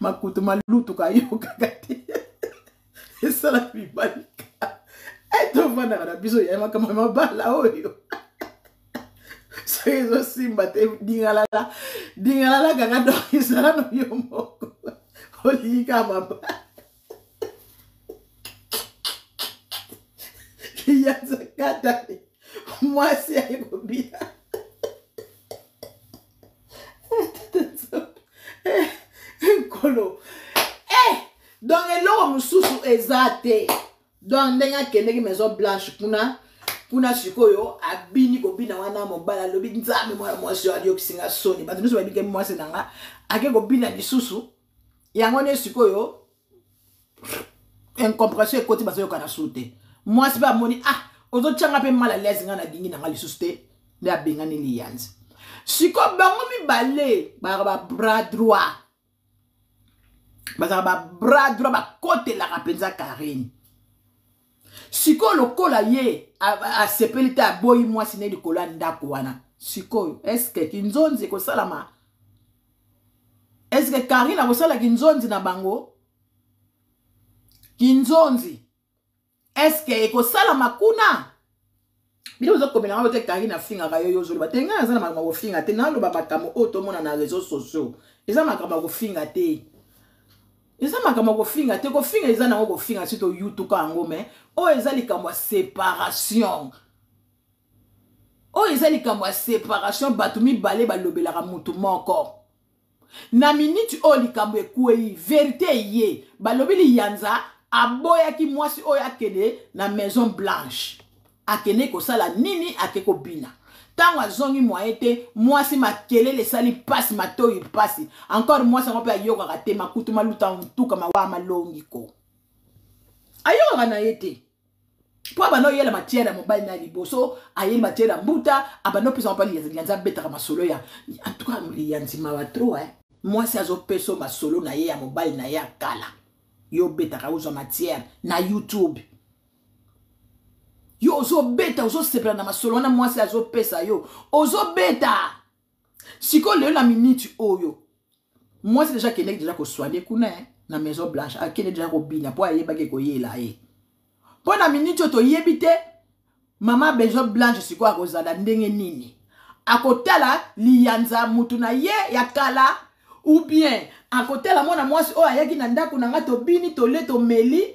m'a coûté ma lutte kayo kakati et ça la bibalika et to vana na biso ya makama mabala oyo so ezo simba te dingala kaka do isala no yomo olika maba ya zakata moi c'est ayobia Kolo. Donc eloko mususu ezate. Donc ndenga kendeki Maison Blanche kuna sikoyo abini kobina wana mobala lobi nzambe mwana mwasi ali okisinga soni. Batu nusu babike mwasi nanga ake kobina lisusu. Yango ne sikoyo incompréhension ekoti baso yokana sute. Mwasi ba moni ozo changa pe mala lezi ngana dingi nanga lisusu te. Nde abengani liyanzi. Siko bango mibale ba bras droit. Ba bras droit ba kote la kapenza Karine. Siko lokola ye a sepelite a boyi mwasi ne likola ndako wana. Siko eske kinzonzi ko salama? Eske Karine a kosala kinzonzi na bango? Kinzonzi. Eske ko salama kuna? Bilo zo komena ngote Karine afinga kayo yozo ba tenga azana makama kofinga te na lo ba makamo oto mona na réseaux sociaux. Eza makama kofinga te. Eza makama kofinga te kofinga eza na kofinga sito YouTube ka ngome o eza likambo séparation. O eza likambo séparation batumi bale balobelaka mutu moko. Na minute o likambo ekuei vérité ye balobeli yanza aboya ki mwasi o yakele na Maison Blanche. Akene ko sala nini akeko bina. Tango azongi moyete mwasi makelele sali pasi matoyi pasi. Encore mwasi ngope ayoka kate makutu maluta ntuka mawa malongi ko. Ayoka na yete. Po abano yela matière mobile na liboso, ayeli matière mbuta, abano pesa mpa liyanza beta masolo ya. En tout cas liyanzi mawa trop Mwasi azo peso masolo na ye ya mobile na ya kala. Yo beta ka uzo matière na YouTube. Yo ozo beta ozo sepela na masolo wana mwasi azo pesa yo ozo beta siko leo na minute oyo mwasi déjà kende déjà ko soigner kuna na Maison Blanche akende déjà ko bina po ayeba ke ko yela po na minute to yebite mama Maison Blanche siko akozala ndenge nini akotala liyanza mutu na ye ya kala ou bien akotala mona mwasi o ayaki na ndako na ngato bini to leto meli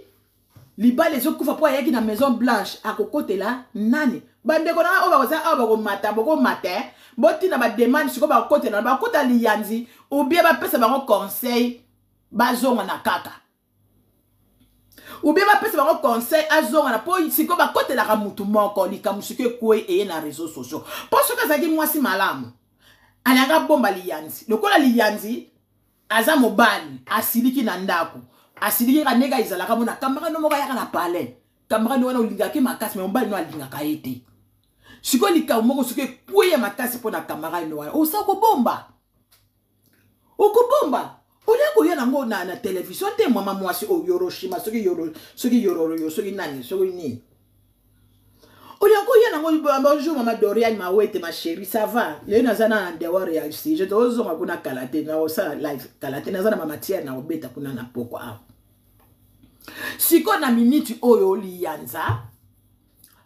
Liba les autres fois yaki na Maison Blanche à côté là nani bande ko na o ba za ba ko mata boko matin boti na ba demande siko ba côté na ba côté liyanzi ou bien ba pesa ba conseil ba zonga na kaka ou bien ba pesa ba conseil azonga na po siko ba côté la mutu moko likamusike kwe e na réseaux sociaux parce que ça ki mwasi malamu alanga bomba liyanzi lokola liyanzi aza mobali asiliki na ndako asiliki ka nega izalaka mona kamera no moka yaka na palais kamera no wana olingaki makasi mais mbali no alingaka ete siko lika moko siko kuye makasi pona kamera no wana osa ko bomba okobomba olia ko yana ngo na télévision te mama mwasi o Hiroshima soki yoro soki nani soki ni Oliango yana bonjour maman Dorian Mawete ma chérie ça va le nazana ndewa réussi je dozo ngakuna kalate na osa live kalate nazana mama tia na obeta kuna na poko a siko na minute oyo lianza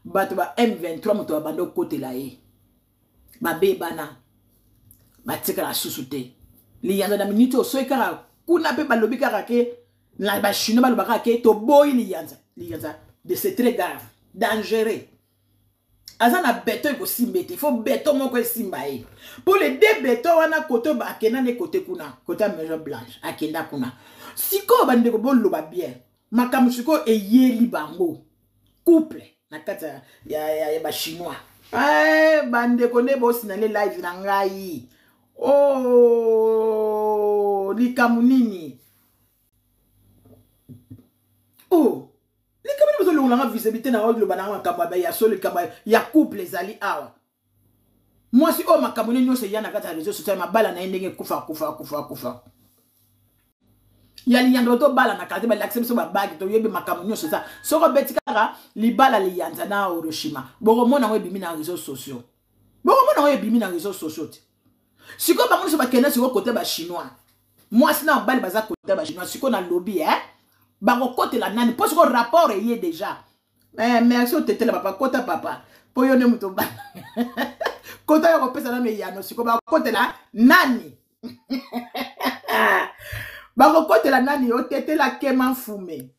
bato ba M23 moto bando kote la e ba bebana batika la susute lianza na minute o so ekara kuna pe balobi kaka ke na ba chino balobaka ke to boy lianza de c'est très grave dangereux. Azana béton ko simbete, il faut béton mon ko simba e. Pour les deux bétons wana koto ba kena ne côté kuna, côté maison blanche, akenda kuna. Siko bande ko bollo ba bien. Makamushiko e yeli bango. Couple na kata ya ba chinois. Bande ko ne boss na le live na ngai. Oh, ni kamunini. Oh. Les caméras ont la visibilité dans le banana kababa ya solo kababa ya couple les ali awa. Moi si o makamone nyo se yana kata réseaux sociaux ma bala na ndenge kufa. Ya li yando to bala na kata ba l'accès so ba bag to yebe makamone so ça. Soko betikara li bala li yanza na Hiroshima. Boko mona we bimi na réseaux sociaux. Siko ba so ba kena siko côté ba chinois. Moi si na bala baza côté ba chinois siko na lobby Bango côté la nani, parce que le rapport est déjà. Merci au tété la papa, côté papa. Pour yon muto ba. Côté yon pesa na me yano, siko ba côté la nani. Bango côté la nani, au tété la keman fume.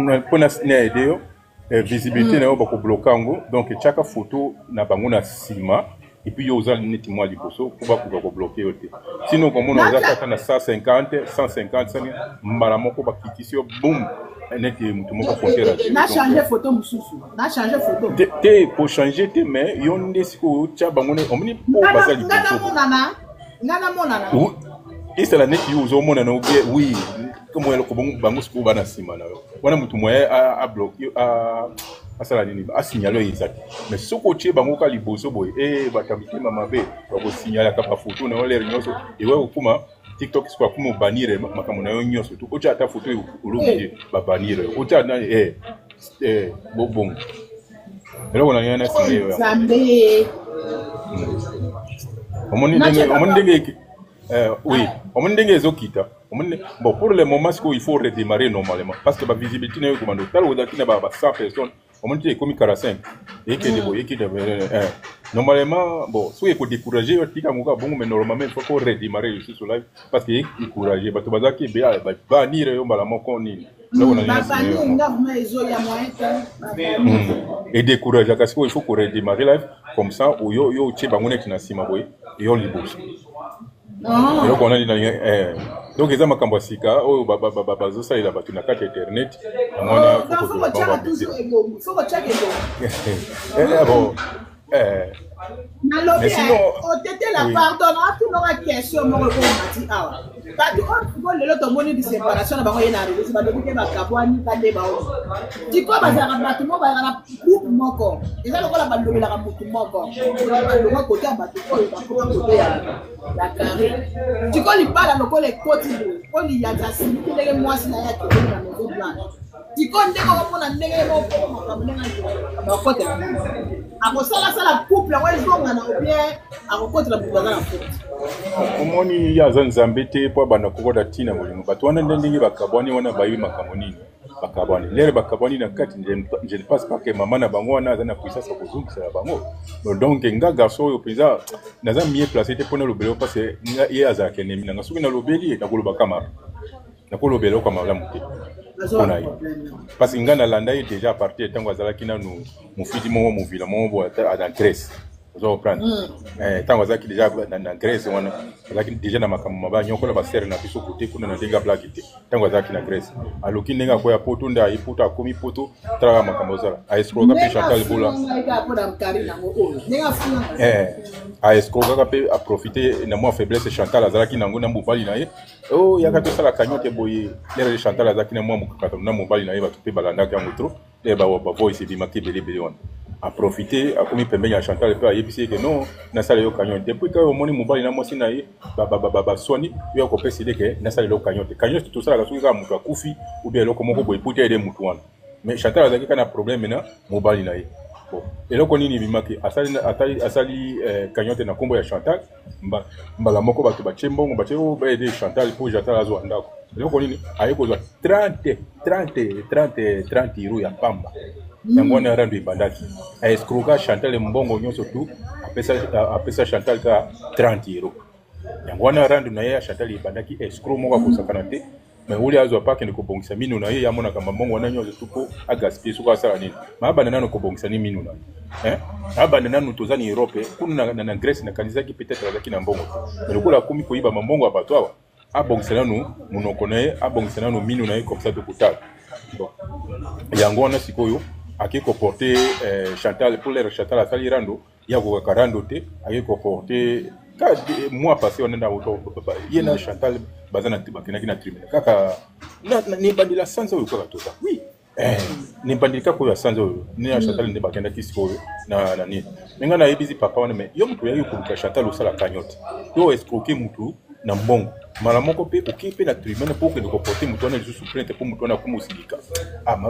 Na pona na ideo, visibilité na yo bako blokango, donc chaque photo na bango na sima. Et puis, il y a aussi un nettement à l'hyposo pour pouvoir bloquer. Sinon, comme on a 150, 150, 100, malamon pour quitter sur boum. Na changer photo mususu. Na changer photo. Pour changer, mais il y a un discours. Tiens, bangoné, on me dit pour passer l'hyposo. Nana monana. Et c'est la net qui use au monde en oui. Comme on a le bango skou bana simana. On a mutu moyen à bloquer asala nini ba signaler exact mais soko tie bango ka liboso boy batamiki mama be ba ko signaler ka photo na ole nyoso ewe okuma TikTok kwa kuma banire makamona yo nyoso to ocha ata photo ulubije ba banire ocha na bon elo kona yana signaler zambe omondenge oui omondenge ezokita. Bon, pour le moment, il faut redémarrer normalement. Parce que la visibilité n'est pas telle ou qu'il y a 100 personnes. On dit comme 45. Et normalement, bon, soit il faut décourager, mais normalement, il faut redémarrer ici sur live. Parce qu'il faut décourager. Parce que il va bannir et décourager. Parce qu'il faut redémarrer live. Comme ça, yo tche bangoune qui n'a si ma boy. Et on libose. Donc on a dit donc ils ont makambo sika oh bazo ça il a battu na carte internet on a bon mais sinon otete la pardon na tout nos questions mo ko mati awa ba di on ko le to moni di séparation na bango yena arrivé ba do ke ba kabwani ka de ba o di ko ba za ba tout mo ba na groupe moko eza lokola ba lobela ka mutu moko ba lo ko ta ba to ko ba ko ko ya la carré di ko li bala lokola ekoti ko li ya za si ki lege mwasi na ya to na maison blanche di ko ndeko ko na ndenge mo ko makamlenga ba ko te ako sala couple wa izonga na bien akokotela bubaza na foot omoni ya zanzambe te po bana kokoda tina molimo bato wana ndenge bakabwani wana bayi makamoni bakabwani lere bakabwani na kati je ne passe pas que maman na bango wana azana puissance ko zungisa na bango donc nga garçon yo peza naza mieux placé te pona lobelo parce que ye azaka nemi na suki na lobeli na koloba kama na kolobelo kama la muté parce que ngana landa est déjà parti tango azalaki na nous mufidi mo muvila mo bo à Grèce vous comprendre tango azalaki déjà na Grèce wana azalaki déjà na makambo maba nyokola ba serre na biso côté kuna na denga blague te tango azalaki na Grèce aloki nenga ko ya poto nda ipoto akomi poto tra makambo zala a escroka pe Chantal Bola a escroka pe a profiter na moi faiblesse Chantal azalaki nango na mobali na ye oh yaka to sala kanyote boye lere Chantal azalaki na moi mukaka na mobali na ye ba tupe balanda ka mutro e ba voice bi makebele bele wana a profiter a komi pembeni ya Chantal pe a yebisi que non na sala yo kanyote depuis ka omoni mobali na mosi na ye ba soni yo ko pesi de que na sala yo kanyote to sala ka suka mutu akufi ou bien loko moko boye puta ede mutu wana mais Chantal azaki kana problème na mobali na ye bon eloko nini bimaki asali cagnotte na kombo ya Chantal mbala moko bato batie mbongo batie o ba aider Chantal pour Chantal azwa ndako eloko nini aye kozwa 30 euros ya pamba yango wana randu ebandaki aescroka Chantal mbongo nyonso tu apesa Chantal ka 30 euros yango wana randu na ye ya Chantal ebandaki escro moko akosakana te mais uli azwa pa kende kobongisa minu na ye yamonaka mbongo wana nyonso tu po agaspiller soki asala nini ma abanda nano kobongisa ni minu na ye abanda nano toza ni Europe kuna na Grèce nakanisaki peut-être azaki na mbongo mais lokola akomi koyiba mbongo ya bato awa abongisa nano monoko na ye abongisa nano minu na ye comme ça tokotala bon yango wana sikoyo aki koporte Chantal pour l'air Chantal asali rando ya kokaka rando te aki koporte mois passé on est dans auto yena Chantal bazana bakena kina tribunal kaka ni bandila sanza oyo kaka tota oui ni bandika ko ya sanza oyo ni Chantal ndi bakenda kisiko na ni ninga na yebizi papa wana mais yo mtu yaki kuruka Chantal osala cagnotte yo escroquer mutu na mbongo mala moko pe okipe na tribunal pour que koporte mutu wana juste plainte pour mutu wana kumusilika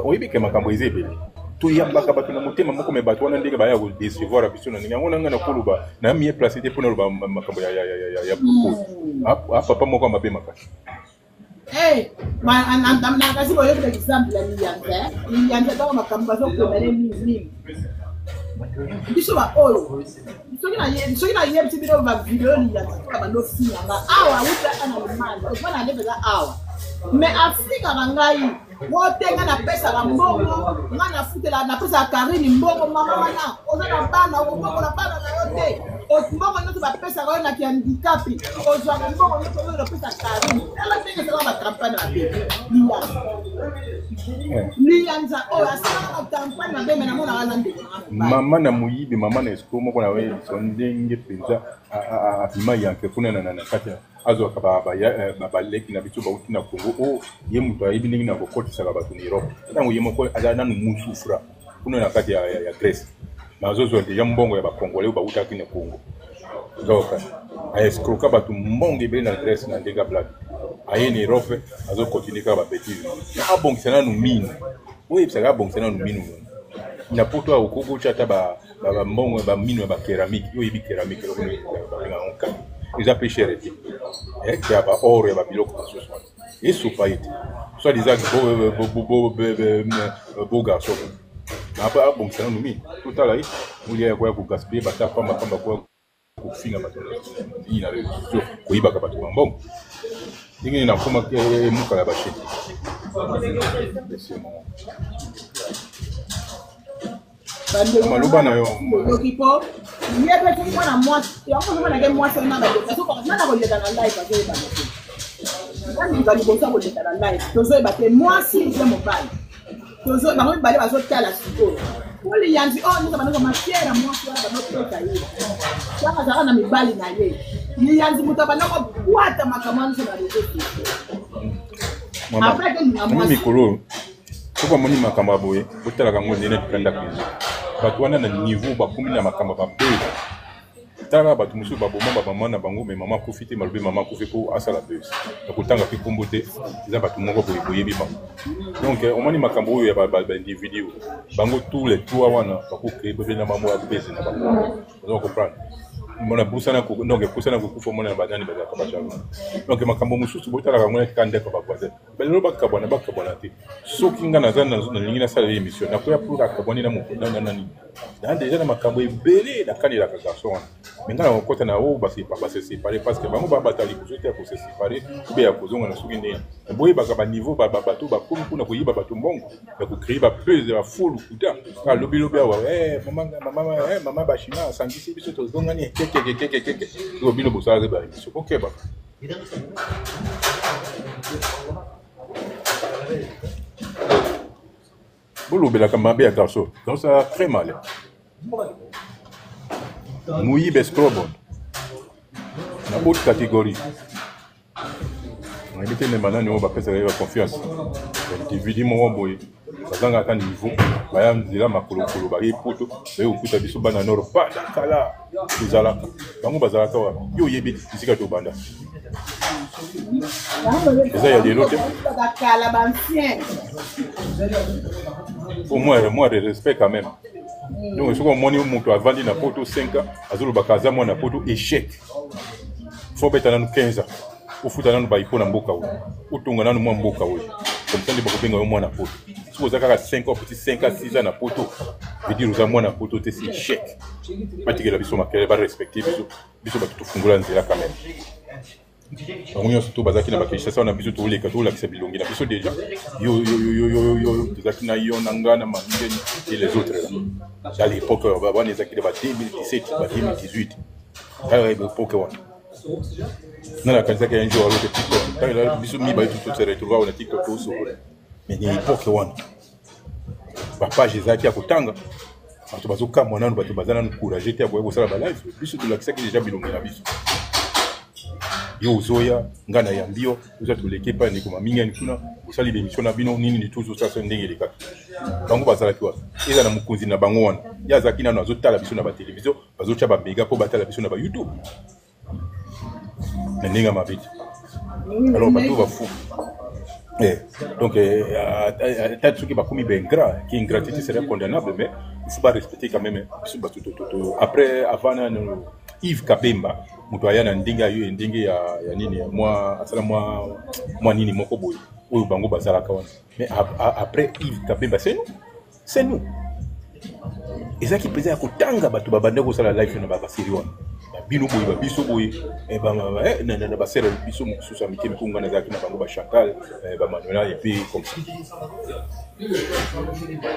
oyibike makambo ezebele tuyambaka bato na motema moko me bato wana ndenge baya ko décevoir biso na yango nanga na koluba na mieux placé te pona loba makambo ya papa moko mabe makasi na kasi boyo kwa example ya Lianza kwa makambo bazo ko bale nini biso ba oyo soki na yebisi bino ba video Lianza kwa bando sinanga awa uta ana limanda ofana ndebeza awa mais Afrika bangai wotenga na pesa la mbongo ngana futela na pesa Karine mbongo mama wana oza na bana mbongo na bana na yote mbongo nyoto ba pesa kwa na handicap oza mbongo nyoto na pesa Karine ala tenga sana ba campagne na bebe Lianza asala na campagne na bebe na mona wana ndeko mama na muyibi mama na escroc moko na we sondenge penza afima yanke kuna na kati azo baba leki na bitu bauti na Congo ye mutu ayibi ndenge na kokotisa bato ni Europe tango ye moko azana no musufra kuna na kati ya Grèce mazozo deja mbongo ya ba Congolais bauta kina Congo donc escroka bato mbongo ebele na Grèce na ndega black aye ni Europe azo continuer ka ba bêtise na abongisana no mine oye psaka abongisana no mine na poto okoko chata ba mbongo ba mine ba céramique yo yebi céramique lo ba onka ils appellent cherté qui a ba or ya ba biloko ce soir et soupaïte soit disant beau garçon na ba bon ça nous mi tout à l'heure où il y a quoi pour gaspiller ba ta femme quoi pour finir ba il a ko iba ka ba mbongo ndenge na koma muka la ba cheti maluba na yo okipo yebe tu mwana mwasi yango mwana ke mwasi na ba so ko na ko leta na live ba ke ba nani ba libosa ko leta na live tozo ba ke mwasi je mobile tozo ba ko ba le ba so tala siko wali yanzi ni ba na ko matiera mwasi ba no toka hiyo kama za na mibali na ye ni yanzi mutabana ko buata makamanzo na rezo mama mimi mikolo kwa moni makamba boye botala kango nene tukanda kwizo bato wana na niveau bakumi na makamba babele tala bato musu baboma mama na bango me mama profite malobe mama kufi po asala bus akutanga pe kombo te za bato moko boye biba donc omoni makambo oyo ya ba individu bango tous les trois wana bakokre bebe na mambo ya bese na bango donc comprendre mona busana ko donc kusana ko kufa mona badani baza ka bachalo donc makambo mususu botala ka ngona kande ka bakwaze belo bakabona te soki ngana zana na lingina sala émission na ko ya pour ka boni na moko na nani dans déjà na makambo ebele na kanila ka garçon ngana ko kota na o basi pa basi séparer parce que bango ba batali ko soki ko se séparer be ya kozonga na soki ndé boye baka ba niveau ba bato ba komi kuna ko yiba bato mbongo ba ko créer ba pese ba full kuta ka lobi awa mama ba china sangisi biso to zonga ni keke robino bosala ba émission OK ba bolo bela kambabe ya garçon donc ça très mal mouyi bescrobon na haute catégorie on était les malades on va faire la confiance individu mo boye bazanga ata niveau baya nzela makolo ba epoto be okuta biso bana noro pa kala uzalaka bango bazalaka wa yo yebi isika to banda eza ya lelo te kala bancien au moins de respect quand même. Donc ce qu'on moni mutu avandi na poto 5 ans azulu bakaza mwana poto échec. Faut beta na 15 ans. Ufuta nanu baiko na mboka wo. Utunga nanu mwa mboka wo. Comme ça ndiko benga mwana poto. Si vous avez 5 ans petit 5 à 6 ans na poto, veut dire vous avez mwana poto te c'est échec. Batikela biso makele ba respecter biso ba tutufungula nzela quand même. On surtout bazaki na bakisha sana biso to leka to la kisa bilongi na biso déjà yo tuzaki na yo nangana mangeni et les autres là à l'époque on les akile ba 2017 ba 2018 à l'époque on na la kanisa que un jour alors que TikTok là biso mi ba tout se retrouver on TikTok aussi mais ni époque on ba page ezaki ya kotanga bato bazoka mwana bato bazana encourager te aboye kosala ba live biso to la kisa que déjà bilongi na biso yo uzoya ngana ya mbio uza tuleke pa ndiko maminga nkuna usali bemission na bino nini ni toujours ça so ndenge leka bango bazala kiwa eza na mukunzi na bango wana ya zakina na zotala biso na ba télévision bazocha ba mega po batala biso na ba YouTube na ndinga mabiti alors bato ba fou donc t'as ce qui va comme ingrat qui ingratitude serait condamnable mais il faut pas respecter quand même après avant Yves Kabemba mutoya na ndinga yo ndinga ya nini moi asala moi nini moko boy oyo bango bazala ka wana mais après Yves Kabemba c'est nous ezaki pesa ya kotanga bato babanda ko sala live na ba siri wana bino boy ba biso boy na ba sere biso mususa mitime kunga na zaki na bango ba Chantal ba Manuela et puis comme ça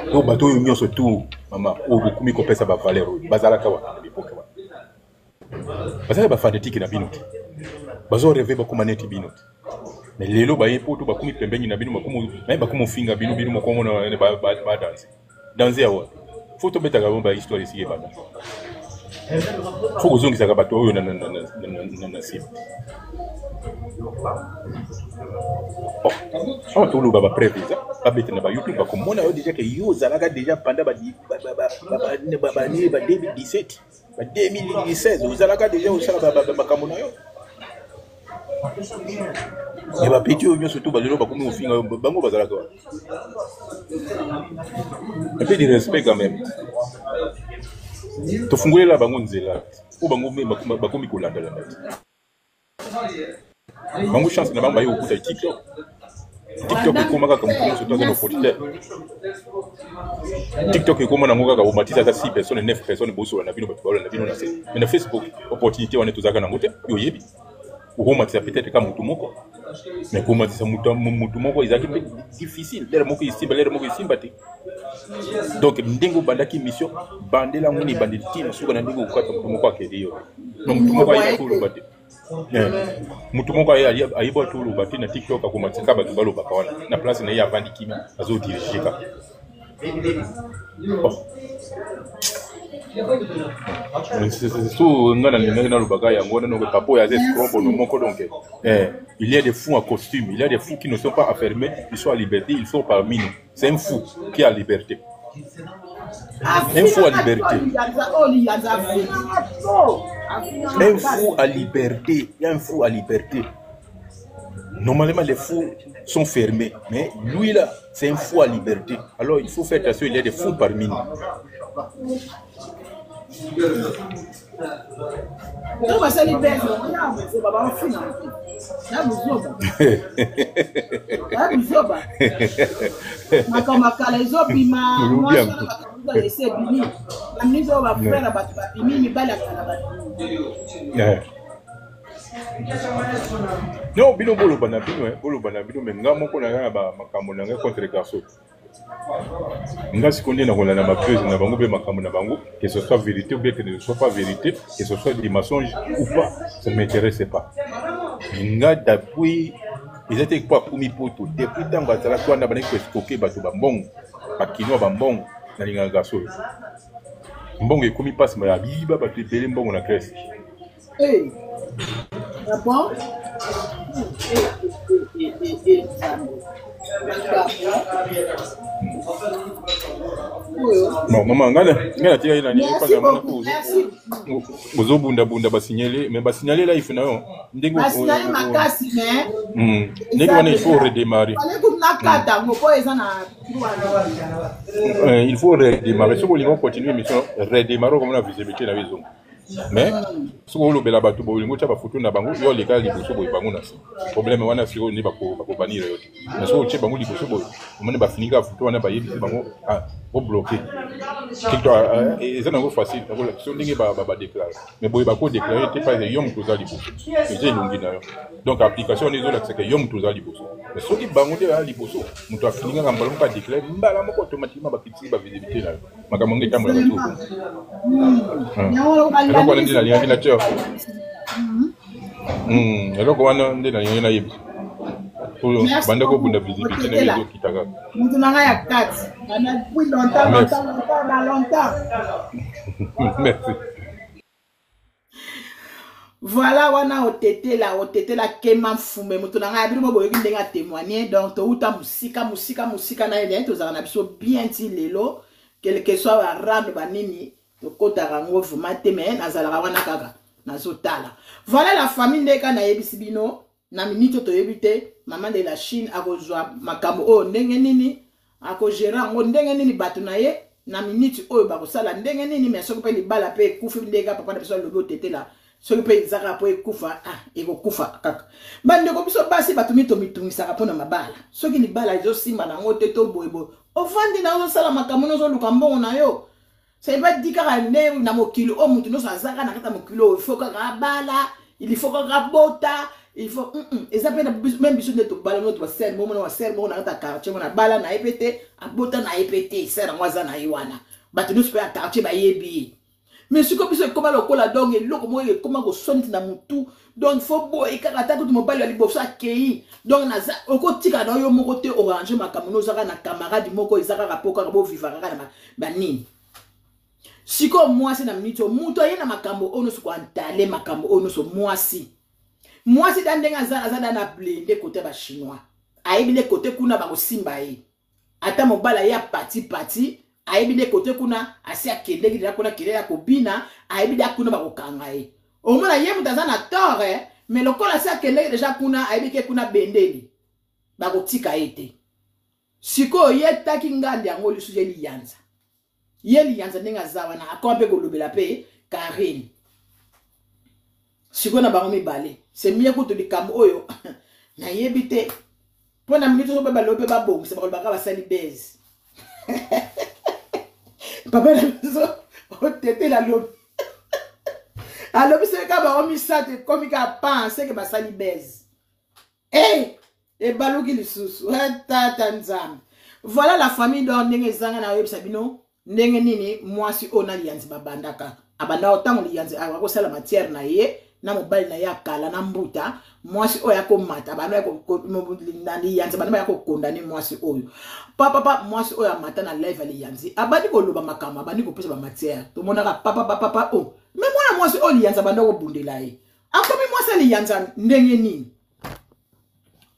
donc bato yo nyonso tout mama o beaucoup mi ko pesa ba valeur bazala ka wana l'époque wana bazala ba fanatique na bino bazo rêver ba kumaneti bino mais lelo ba yepoto ba kumi pembeni na bino ba kumu finga bino moko mona ba danser awa photo beta ga ba histoire ici ba faut ozongisa ka bato oyo na sim on to lo ba preuve ça ba beta na ba YouTube ba komona yo déjà que yo zalaka déjà pendant ba 2017 ba 2016 ozalaka déjà osala ba kamona yo et ba petit oyo surtout ba lelo ba komi ofinga bango bazalaka un peu de respect quand même to fungulela bango nzela o bango ba komi kolanda la net bango chance na bango bayo okuta TikTok ekomaka kama mkono surtout dans l'opportunité TikTok ekomana ngo kaka omatiza ka 6 personnes 9 personnes boso na bino bato na bino na se mais na Facebook opportunité wana tozaka na ngote yo yebi okomatiza peut-être ka mutu moko mais komatiza mutu moko ezaki difficile lere moko isimba te donc ndingo bandaki mission bandela ngoni bandeli tina suka na ndingo ukata mutu moko akedi yo donc mutu moko ayi ko lobate mutu moko ayibo to lobate na TikTok akomatika bato baloba ka wana na place na ya vandi kimi azo diriger ka so ngana na lobaka yango na no papo ya escrobo no moko donc il y a des fous en costume, il y a des fous qui ne sont pas enfermés, ils sont à liberté, ils sont parmi nous. C'est un fou qui est à liberté. Un fou à liberté. Un fou à liberté. Il y a un fou à liberté. Normalement, les fous sont fermés, mais lui là, c'est un fou à liberté. Alors il faut faire attention, il y a des fous parmi nous. Donc, c'est libéré. C'est pas bon film. Là, vous non, bino bolo banabino, mais ngamo ko na ba makambo na contre garçon. Nga sikonde na kolana ma prise na bango be makambo na bango, que ce soit vérité ou bien que ce ne soit pas vérité, que ce soit des mensonges ou pas, ça ne m'intéresse pas. Nga depuis ils étaient pas komi poto depuis tant que ça soit na bana ko stocker bato ba mbongo, bakino ba mbongo na linga garçon. Mbongo ekomi passe ma biba bato ebele mbongo na crèche. Eh. D'abord, Non, maman, ngana tia ina ni Merci pas beaucoup, merci. Bozo bunda ba signaler, mais ba signaler là il faut na ndenge Signaler makasi mais ndenge wana il faut redémarrer. Il faut redémarrer. Si vous voulez continuer mission redémarrer comme la visibilité na vision. Mais si vous voulez la bateau bo lingo cha ba photo na bango yo le ka liboso bo bango na si. Problème wana si ni ba ko banira yo. Mais si vous che bango liboso bo mone ba fininga photo wana ba yebi bango bo bloquer. Quelque et ça n'est pas facile. Si on dit ba déclarer. Mais bo ba ko déclarer t'es pas yom toza liboso. C'est longi na yo. Donc application les autres c'est que yom toza liboso. Mais si on bango de liboso, muto afininga ngamba mpa déclarer mbala moko automatiquement ba kitisi ba visibilité na yo. Makamonge tamula bato. Alors qu'on est dans la nature. Alors qu'on est dans la nature. Banda ko bunda visibilité na yo kitaka. Mutu nanga ya kati. Bana depuis longtemps. Merci. Voilà, wana otete la kema fume. Mutu nanga ya bino boyoki ndenga témoigner. Donc to uta musika na yene to zana biso bien ti lelo. Quel que soit la rande banini. Kota rango vumate me nazala wana kaka nazotala. Voilà la famille ndeka na yebisibino na minito to yebite maman de la Chine akozwa makambo o ndenge nini akogera ngo ndenge nini batu na ye na minute oyo bakosala ndenge nini mais soki pe libala pe kufi ndeka papa na biso lobo tetela soki pe zaka po ekufa ekokufa kaka bandeko biso basi batu mito mitungisaka pona mabala soki libala ezosimba na ngo teto boyebo ofandi na osala makambo nozo luka mbongo na yo. C'est pas dit que na mokilo o mutu no sazaka na kata mokilo il faut que bala il faut que bota il faut et ça peut même biso de to bala no to sel mo na sel mo na kata quartier mo na bala na epete abota na epete sera mwaza na iwana batu no se peut quartier ba yebi mais si ko biso ko bala ko la donc eloko mo e koma ko sonti na mutu donc faut bo e kata ko to mo bala liboso akei donc na za oko tika na yo moko te orange makamuno zaka na camarade moko izaka rapoka bo vivaka na ba nini. Siko mwasi na minito muto yena makambo ono su kwa ntale makambo ono so mwasi dandenga zada na blende kote ba chinois aibile kote kuna ba kosimba ye ata mobala ya pati aibile kote kuna asia kendeki dira kuna kirea kobina aibile kuna ba kokanga ye omona ye mutazana tore mais lokola asia kendeki deja kuna aibike kuna bendeli ba kotika ete siko ye taki ngandi yango lisuje liyanza yeli yanza nenga zawa na akombe kolobela pe Karine siko na bango mibale c'est mieux que to likambo oyo na yebite pona minute so baba lope ba bongo se ba kolobaka ba sali base papa na so otete la lope alors c'est ka ba omi sate comme ka pense que ba sali base et baluki lisusu tata nzambe. Voilà la famille dans ndenge zanga na yebisa bino ndenge nini mwasi ona lianzi babandaka abanda otango lianzi akosala matière na ye na mobali na ya kala na mbuta mwasi oyo akomata bana yako na lianzi bana yako kondane mwasi oyo papa mwasi oyo amata na live lianzi abandi koloba makama abandi kopesa ba matière to monaka papa oh mais mwana mwasi oyo lianzi banda ko bundela ye akomi mwasi lianzi ndenge nini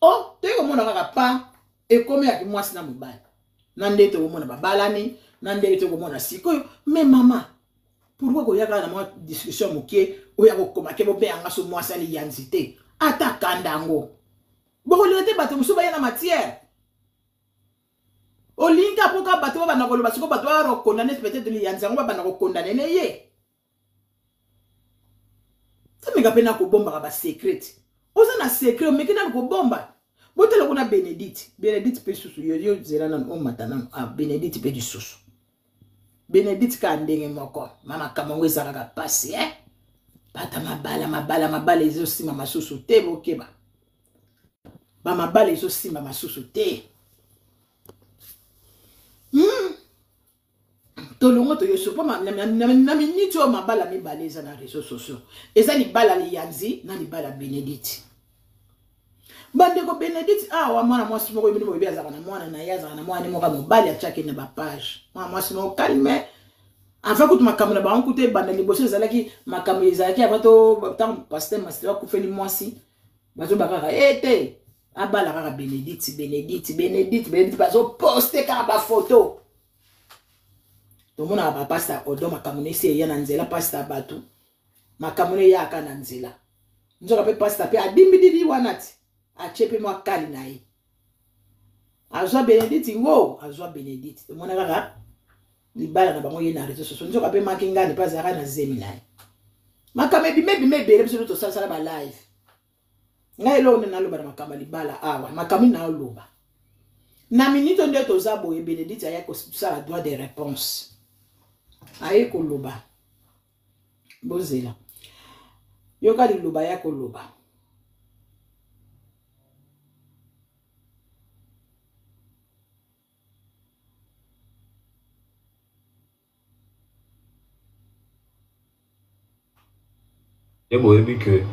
oh teko monaka kapa ekomi ya mwasi na mobali na ndete ko mona babalani nandeli te komona sikoyo mais maman pourquoi ko yaka na mo discussion moké oya ko komake bo be anga so mwasi ali yanzite ata kandango boko lete bato musuba yana matière olinga poka bato ba na ko loba siko bato ba condamner peut-être li yanzango ba na ko condamner ne ye tamika pena ko bomba ba secret oza na secret mais kina ko bomba botelo kuna Benedict pe susu yo zera na o matana Benedict pe du susu Benedict ka ndenge moko mama kamongo ezaka pasi bata mabala ezo sima masusu te bokeba ba mabala ezo sima masusu te tolongo to yoso pa na minute o mabala mibale eza na réseaux sociaux eza ni bala li yanzi na ni bala Benedict bandeko Benedict wa mwana mwasi moko yimini boyebi azaka na mwana na yaza na mwana moko mobali achaki na ba page mwana mwasi moko calme enfin kutu makambo na ba nkute banda liboso ezalaki makambo ezalaki avato tant pasteur master ku feli mwasi bazo bakaka ete abala kaka Bénédicte bazoposte kaka bafoto tomona bapasta odo makambo nesi eya na nzela pasta bato makambo eyaka na nzela nzoka mpe pasta mpe adimbididi wana ti atie mpe mwa kali na ye azwa Bénédicte ngo azwa Bénédicte tomona kaka libala na bango ye na réseau sociaux nzoka mpe makingani mpe azalaka na zemi na ye makambo ebime ebele biso tosalasala balive ngai elo one naloba na makambo libala awa makambo naoloba na minute nde toza boye Bénédicte aya kosala droit de réponse aye koloba bozela yoka liloba ya koloba boyebi ke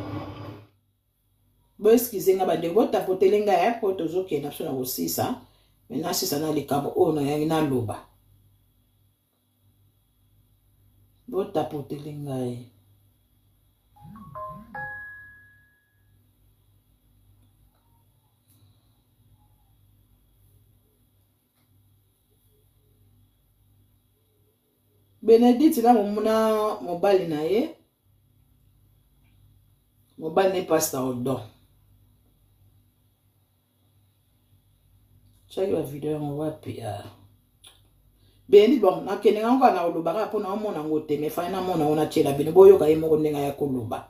boeskize nga bandeko botapotele ngai ya po tozokenda biso na kosisa me nasisa na likambo oyo nayangi naloba botapotele ngai Bénédicte na momuna mobali na ye mobali ne pasta odo chaki ba video yango wapi ya Bénédicte bon nakende ngango na olobaka mpo na omona ngo te me fai na mona ona tiela bino boyoka ye moko ndenga ya koloba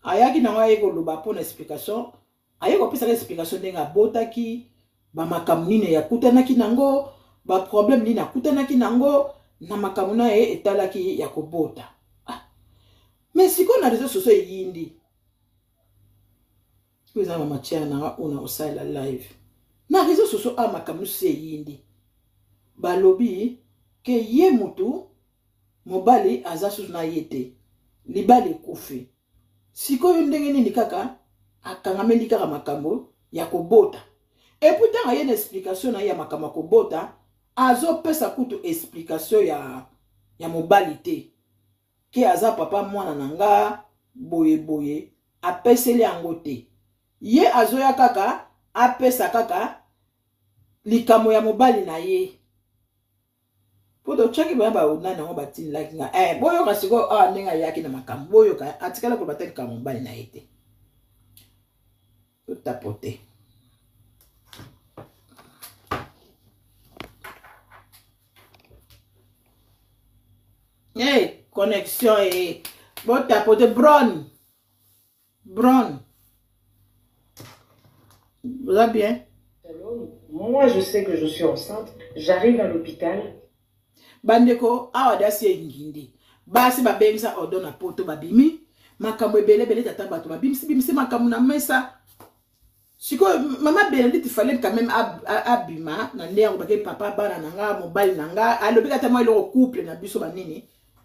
ayaki nango aye koloba mpo na explication aye kopesaka explication ndenga abotaki bamakambo nini yakutanaki nango baproblème nini akutanaki nango na makambo na ye etalaki ya kobota mais sikoyo na réseau sociaux eyindi eza mamatiere nanga una osalela live na réseau sociaux a makambo nyonso eyindi balobi ke ye mutu mobali aza susu na ye te libala ekufi sikoyo ndenge nini kaka akangameli kaka makambo ya kobota epuis ntango aye na explication na ye ya makambo ya kobota azopesa kutu explication ya mobali te ke aza papa mwana na nga boye boye apeseli yango te ye azoya kaka apesa kaka likambo ya mobali na ye po totyaki bana baonani yango batililaki nga boyoka sikoyo awa ndenge ayaki na makambo boyoka atikala koloba te likambo mobali na ye te totapote connexion et bon tapoter Bron. Vous allez bien? Moi, je sais que je suis enceinte. J'arrive à l'hôpital. Bandeko, awadasi ngindi. Basi babengisa odona poto babimi. Makambo bele tata bato babimi bimisi makambo na mesa. Siko mama Bénédicte fallait quand même abima na ndenge bake papa bana nanga mobile nanga alobi kata moi le couple na biso banini.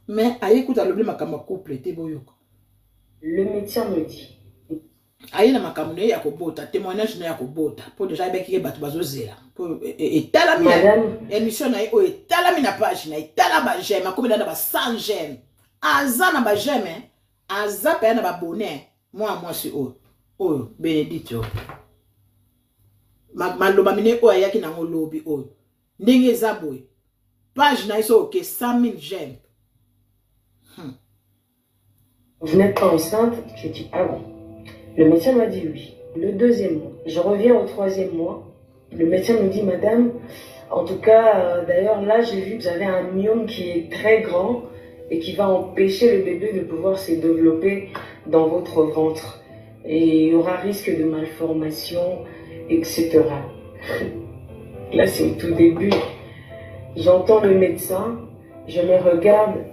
Mais aïe à l'oubli makambo couple te boyoko. Le médecin me dit. Aïe na makambo ya kobota témoignage na ya kobota pour déjà beki bato bazozela pour etalami émission na o etalami na page na etala ba j'aime akomi na ba 100 j'aime aza na ba j'aime aza pe na ba bonheur moi si o Bénédicte maloba mine o ayaki na ngolobi o ndenge za boy page na iso ke 100 000 j'aime. Vous n'êtes pas enceinte? Je dis ah bon. Le médecin m'a dit oui. Le 2e mois. Je reviens au 3e mois. Le médecin me dit madame, en tout cas, d'ailleurs là j'ai vu que vous avez un myome qui est très grand et qui va empêcher le bébé de pouvoir se développer dans votre ventre. Et il y aura risque de malformation, etc. Là c'est au tout début. J'entends le médecin, je me regarde.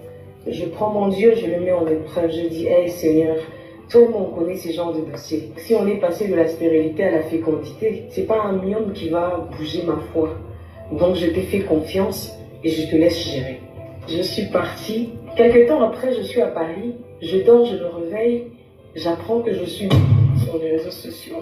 Je prends mon Dieu, je le mets en épreuve. Je dis, hey Seigneur, toi et moi on connaît ces genres de dossiers. Si on est passé de la stérilité à la fécondité, c'est pas un myome qui va bouger ma foi. Donc je t'ai fait confiance et je te laisse gérer. Je suis partie. Quelque temps après, je suis à Paris. Je dors, je me réveille. J'apprends que je suis sur les réseaux sociaux.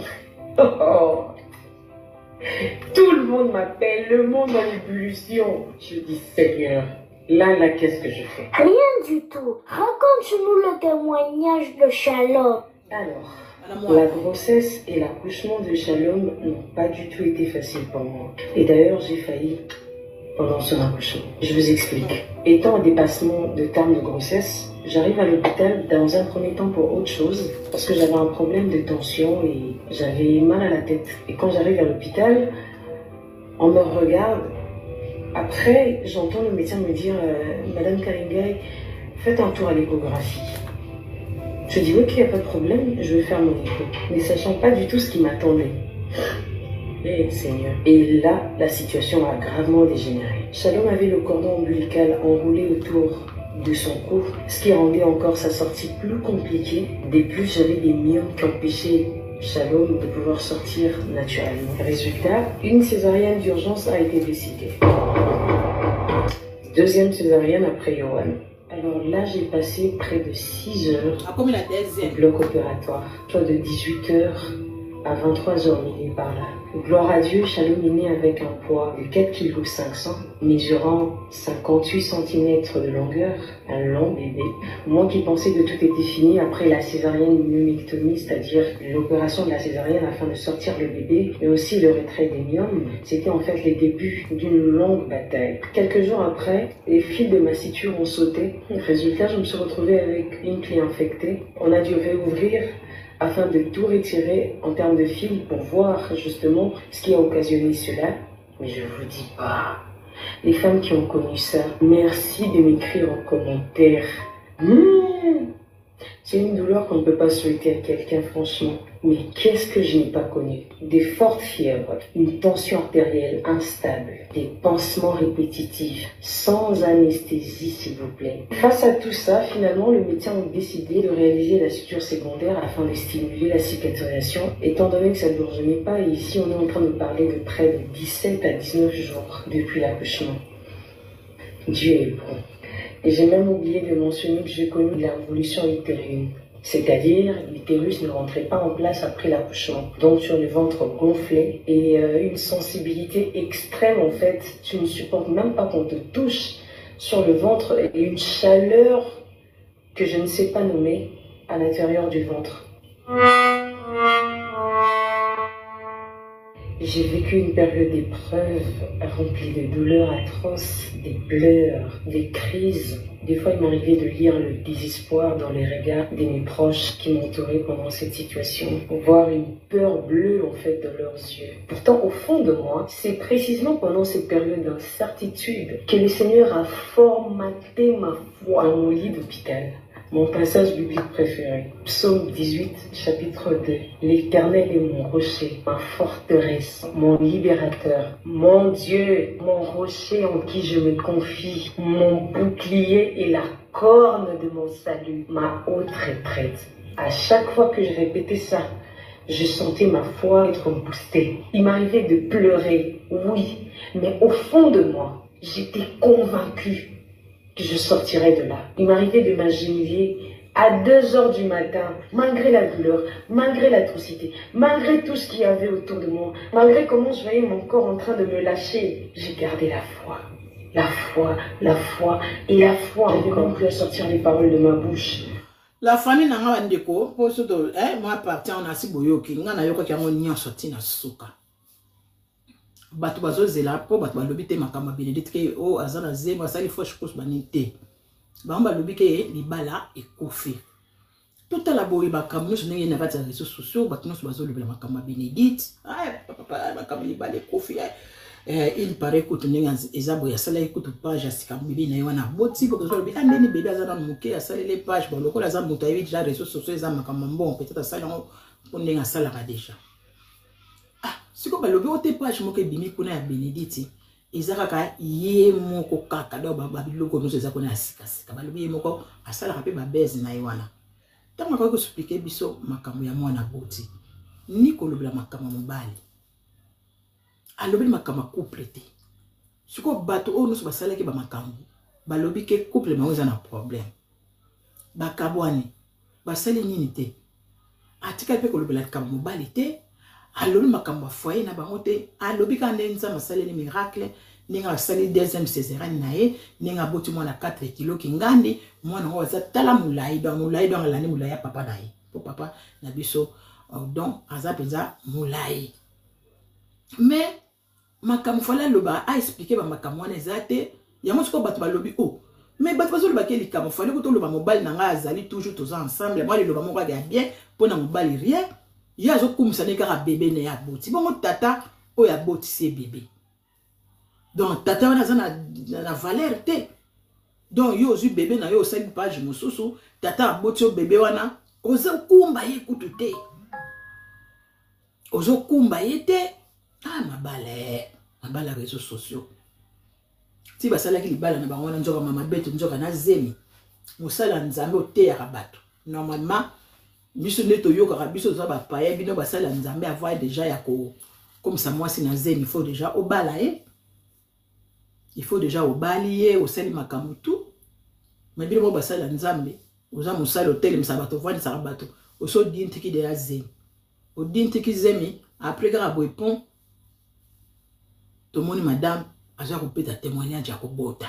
Tout le monde m'appelle, le monde en ébullition. Je dis, Seigneur. Là, qu'est-ce que je fais? Rien du tout. Raconte-nous le témoignage de Charlotte. Alors, La grossesse et l'accouchement de Shalom n'ont pas du tout été faciles pour moi. Et d'ailleurs, j'ai failli pendant son accouchement. Je vous explique. Étant en dépassement de terme de grossesse, j'arrive à l'hôpital dans un premier temps pour autre chose, parce que j'avais un problème de tension et j'avais mal à la tête. Et quand j'arrive à l'hôpital, on me regarde. Après, j'entends le médecin me dire Madame Kalingay, faites un tour à l'échographie. Je dis ok, il n'y a pas de problème, je vais faire mon écho. Mais sachant pas du tout ce qui m'attendait. Eh Seigneur. Et là, la situation a gravement dégénéré. Shalom avait le cordon ombilical enroulé autour de son cou, ce qui rendait encore sa sortie plus compliquée. De plus, j'avais des myomes qui empêchaient Shalom de pouvoir sortir naturellement. Résultat, une césarienne d'urgence a été décidée. Deuxième césarienne après Yohan. Alors là, j'ai passé près de 6 heures au bloc opératoire, soit de 18h à 23h par là. Gloire à Dieu, Shalom est né avec un poids de 4,5 kg, mesurant 58 cm de longueur, un long bébé. Moi qui pensais que tout était fini après la césarienne myomectomie, c'est-à-dire l'opération de la césarienne afin de sortir le bébé, mais aussi le retrait des myomes, c'était en fait les débuts d'une longue bataille. Quelques jours après, les fils de ma suture ont sauté. Résultat, je me suis retrouvée avec une clé infectée. On a dû réouvrir afin de tout retirer en termes de fil pour voir justement ce qui a occasionné cela. Mais je vous dis pas, les femmes qui ont connu ça, merci de m'écrire en commentaire. C'est une douleur qu'on ne peut pas souhaiter à quelqu'un, franchement. Mais qu'est-ce que je n'ai pas connu? Des fortes fièvres, une tension artérielle instable, des pansements répétitifs, sans anesthésie s'il vous plaît. Face à tout ça, finalement, le médecin a décidé de réaliser la suture secondaire afin de stimuler la cicatrisation, étant donné que ça ne revenait pas. Et ici, on est en train de parler de près de 17 à 19 jours depuis l'accouchement. Dieu est bon. Et j'ai même oublié de mentionner que j'ai connu la révolution utérine. C'est-à-dire, l'utérus ne rentrait pas en place après l'accouchement. Donc, sur le ventre gonflé et une sensibilité extrême, en fait. Tu ne supportes même pas qu'on te touche sur le ventre et une chaleur que je ne sais pas nommer à l'intérieur du ventre. J'ai vécu une période d'épreuve remplie de douleurs atroces, des pleurs, des crises. Des fois, il m'arrivait de lire le désespoir dans les regards de mes proches qui m'entouraient pendant cette situation. Voir une peur bleue, en fait, dans leurs yeux. Pourtant, au fond de moi, c'est précisément pendant cette période d'incertitude que le Seigneur a formaté ma foi dans mon lit d'hôpital. Mon passage biblique préféré, Psaume 18, chapitre 2. L'Éternel est mon rocher, ma forteresse, mon libérateur, mon Dieu, mon rocher en qui je me confie, mon bouclier et la corne de mon salut, ma haute retraite. À chaque fois que je répétais ça, je sentais ma foi être boostée. Il m'arrivait de pleurer, oui, mais au fond de moi, j'étais convaincue que je sortirais de là. Il m'arrivait de m'agenouiller à 2 h du matin, malgré la douleur, malgré l'atrocité, malgré tout ce qu'il y avait autour de moi, malgré comment je voyais mon corps en train de me lâcher. J'ai gardé la foi, la foi, la foi et la foi. Je n'avais même plus à sortir les paroles de ma bouche. La famille n'a pas de quoi, pour ce que moi appartient à Nasi Boyoki, n'a pas eu qu'à mon sorti na souka. Bato bazozela po bato balobi te makamba Bénédicte ke o azana zemba asali fausse course banite bamba lobi ke libala ekufi tota la boyi bakambo nyonso ndenge na kati ya réseaux sociaux bato nyonso bazolobela makamba Bénédicte papa makamba libala ekufi il paraît que ndenge eza boye asala ekutu page asika bibi na ye wana boti ko bazolobi ndeni bébé azana moke asali les pages bon lokola za moto ayebi déjà réseaux sociaux eza makamba bon peut-être asali ngo ndenge asalaka déjà. Si vous avez une page qui est Bénédicte, ils ont dit que kaka do babiloko nous eza kona sikasika balobi moko asala rapé ba base na iwana tant ko expliquer biso makambo ya mwana boti ni ko lobela makambo mobali alobeli makambo couple te siko bato o nous basala ke ba makambo balobi ke couple ma oza na problème bakabwani basali nini te atika pe ko lobela makambo mobali te alobi makambo foyer na bango te alobi ka ndenza masaleli miracle ninga basali deuxième césarienne na ye ninga boti mwana 4 kg kingandi mwana ngo za tala mulai donc alani mulai ya papa na ye po papa na biso donc aza penza mulai mais makambo fala loba a expliquer ba makambo wana ezate yango siko bato balobi oh mais bato bazoloba ke likamo fallait que to loba mobile nanga azali toujours tous ensemble moi le loba moko ya bien pona mobile rien ya zo kumisa ne kaka bébé ne ya boti bongo tata o ya boti c'est bébé donc tata wana za na valeur te donc yo ozu bébé na yo osali page mosusu tata aboti o bébé wana ozo kumba ye kutu te ozo kumba ye te ah mabala réseaux sociaux si basala ki libala na bango na nzoka mama beto nzoka na zemi musala nzambe oteyaka bato normalement biso neto yoka biso za ba paye bino basala nzambe avoir déjà ya ko comme ça moi si na zemi il faut déjà obala il faut déjà obalier osali makambo tout mais bino basala nzambe oza musala hotel msabato vandi sa bato oso dintiki de ya zemi o dintiki zemi après ka boipon to moni madame aza kopeta témoignage ya kobota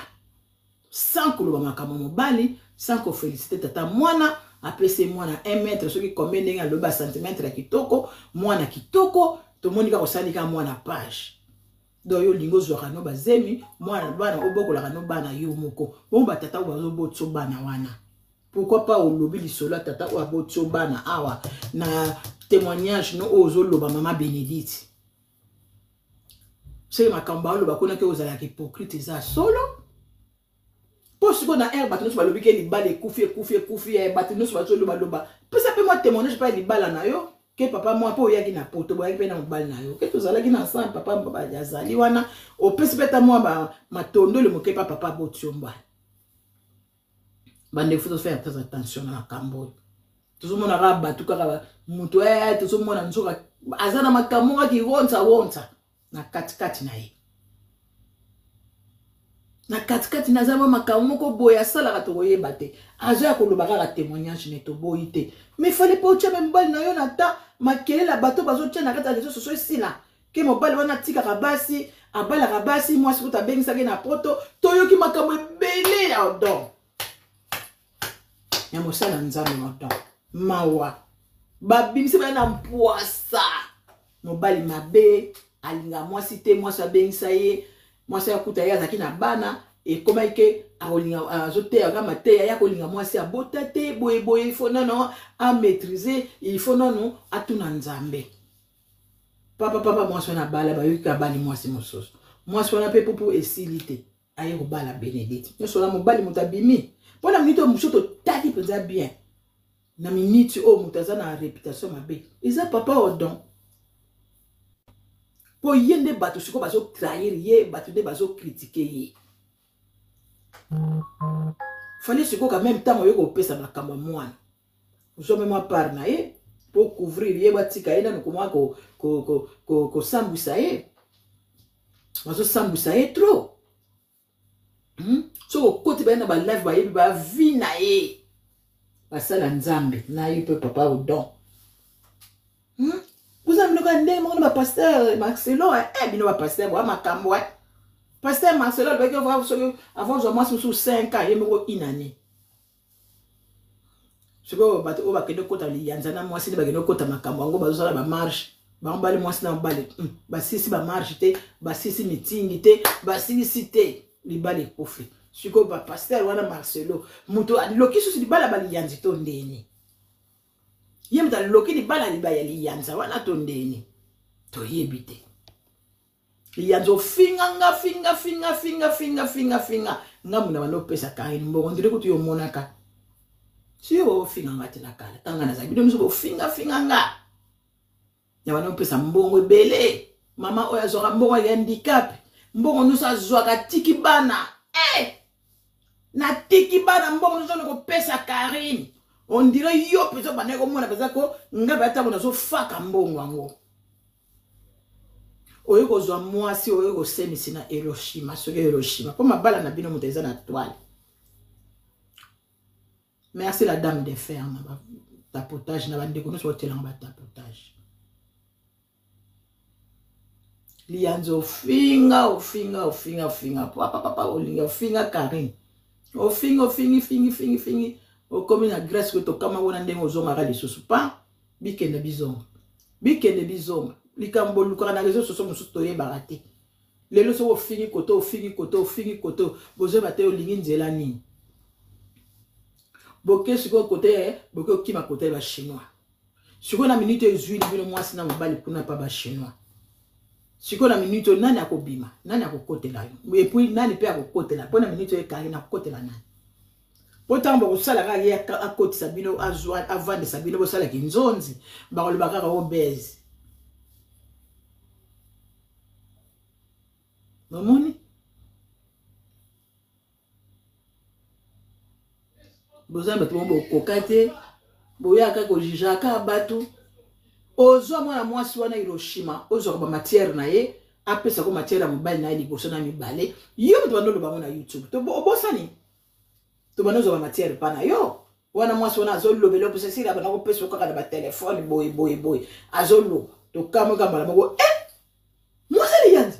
sans koloba makambo mobali sans ko féliciter tata mwana apesi mwana 1 mètre soki combien ndenge aloba centimètre ya kitoko mwana kitoko to moni ka kosali ka mwana page do yo lingo zwaka no bazemi mwana bana obokola no bana yo moko bon ba tata bazo botso bana wana pourquoi pas olobi lisolo tata o botso bana awa na témoignage no ozo loba mama Bénédicte c'est makamba lo bakona ke ozala hypocrite za solo parce que na bato no balobi ke libala kufi bato no bato loba pesa pe moi témoignage pas libala na yo ke papa moi po yaki na poto boyaki pe na mobali na yo ke tozala ki na ensemble papa yazali wana o pesa peta moi ba matondo le moke papa botiomba bande faut faire très attention na makambo tozomona ka bato kaka muto tozomona nzoka azana makambo ki wonta na katikati na ye na katikati na zama makambo moko boya sala ka toyeba te azo ya koloba ka témoignage ne to boyite mais fallait pas ocha mbali na yo na ta makele la bato bazo tia na kata réseaux sociaux sila ke mobali wana tika kabasi abala kabasi moi siko ta bengisa ke na poto toyoki makambo ebele ya odon ya mosala nzambe odon mawa babimisi bana mpoasa mobali mabe alinga mwasi te mwasi abengisa ye mwasi akuta ye azaki na bana ekoma ike akolinga azoteya kama te ya kolinga mwasi abota te boye il faut non a maîtriser il faut non atuna nzambe papa mwasi wana bala bayoki abali mwasi mosusu mwasi wana pe popo esili te aye kobala Bénédicte nyonso wana mobali moto abimi mpona minute oyo mosusu totali mpenza bien na minute oyo moto aza na réputation mabe eza papa odon po yende bato siko bazo trahir ye bato de bazo critiquer ye fallait siko quand même temps yo ko pesa makambo mwana uso même par na ye pour couvrir ye batika ye na ko mwa ko sambisa ye bazo sambisa ye trop so ko koti ba na ba live ba ye ba vie na ye basala nzambe na ye pe papa odon vous avez le pasteur Marcelo, bino ba pasteur wa makambo pasteur Marcelo le avant je moi sous 5 ans yemoko inane siko bato o ba kendo kota lianzana moi si ba kendo kota makambo ngo bazo sala ba marche ba mbali moi si na mbali ba sisi ba marche te ba sisi meeting te ba sisi te libali kofi siko ba pasteur wana Marcelo muto loki sous libala ba lianzi to ndeni yemta loki di bala li baya li yanza wana tondeni to yebite li yanzo finga ngamuna bano pesa kaini mbongo ndire kuti yo monaka siyo finga ngati nakala tangana za bido mso finga nga ya bano pesa mbongo bele mama oya zoka mbongo ya handicap mbongo nusa zwa tiki bana na tiki bana mbongo nusa ko pesa karini on dirait yo peut-être bané comme on a besoin ko ngaba ata ko nazo faka mbongo ngo oyo ko zo mwasi oyo ko semisi na Hiroshima soke Hiroshima pour mabala na bino muteza na toile merci la dame de fer na tapotage na bande ko no so telanga ba tapotage lianzo finga papa olinga finga Karine o fingi o comme na Grèce que to kama wona ndengo zonga ka lisusu pa bikende bizonga. Bikende bizonga. Likambo lukara na réseaux sociaux mosusu toyebaka te. Lelo so ofini koto bozo bate olingi nzela nini. Boke siko côté boke okima côté ba chinois. Siko na minute ezwi bino mwasi na mobali kuna pa ba chinois. Siko na minute nani akobima, nani akokotela yo. Et puis nani pe akokotela. Pona minute ekali na kokotela nani. Potambo kosala ka ye akoti sabino azwa avande sabino bosala kinzonzi ba ko libaka ka obese. Mamoni bozamba tumbo kokate boyaka ko jijaka batu ozo mwana mwasi wana Hiroshima ozo ba matière na ye apesa ko matière ya mobali na ye liboso na mibale yo mutu bandolo bango na YouTube to obosani to banozo ba matière pana yo wana mwasi wana azolobelo pesa sira bana ko pesa ko kaka ba telefone boy azolo to kamo kamba mako mwasi yanzi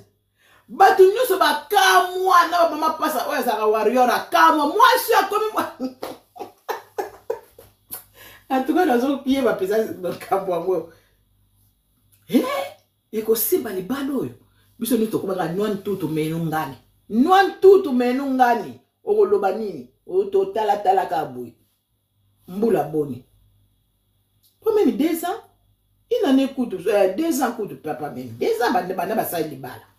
batu nyuso ba kamwa na mama pasa oya za warrior kamwa mwasi akomi mwa atuka nazo pie ba pesa kamwa ngo eko simba ni balo yo biso ni to kubaka nwan tutu menungani okoloba nini o to tala ka boy mbula boni pour même 2 ans il en écoute 2 ans coup de papa même 2 ans bana ba sa libala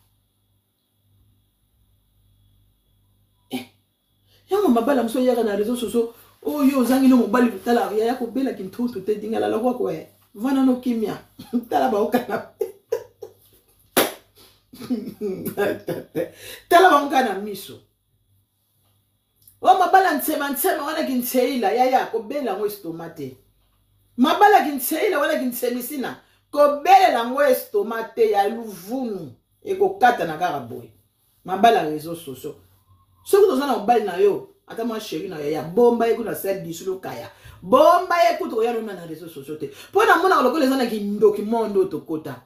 yango mabala mso yaka na réseaux sociaux oh yo zangi no mobali tala ya ko bela kintutu te dingala la kwa vana no kimia tala ba okana tala ba okana miso o mabala nsema wana kinseila ya ko bela ngo estomate mabala kinseila wala kinsemisina ko bela ngo estomate ya luvunu e ko kata na karaboy mabala réseaux sociaux. Ce que nous avons bal na yo, ata moi chéri na ya bomba écoute na celle disulo kaya. Bomba écoute regarde na réseaux sociaux te. Pour na mona lokole zana ki ndocument to kota.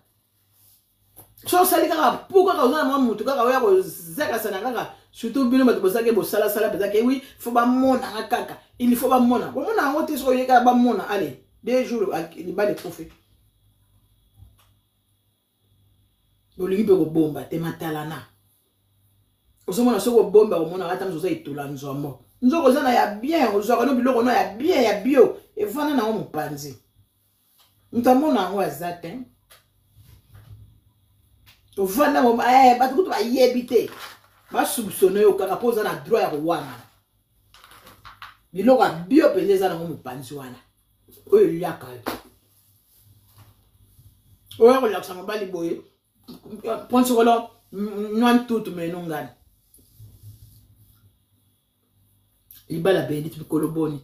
So sali kaka pourquoi ka zana mutu kaka ya ko zaka sana kaka surtout bino bato bosake bo sala peut-être que oui, faut ba mona kaka. Il faut ba mona. Bo mona ngote so yeka ba mona allez, 2 jours il ba le profit. Bo lingi pe ko bomba te matalana. Osomona soko bomba omona ata mzoza itula nzombo nzoko zana ya bien ozaka no biloko no ya bien ya bio evana na mopanzi ntamona ngo azate ovana mo batu kutu ba yebite ba soupçonner yo kaka poza na droit ya wana biloko bio peleza na mopanzi wana oyo liaka oyo ko laksa mobali boye ponso kolo nwan tutu menungani ibala bendi tukolo boni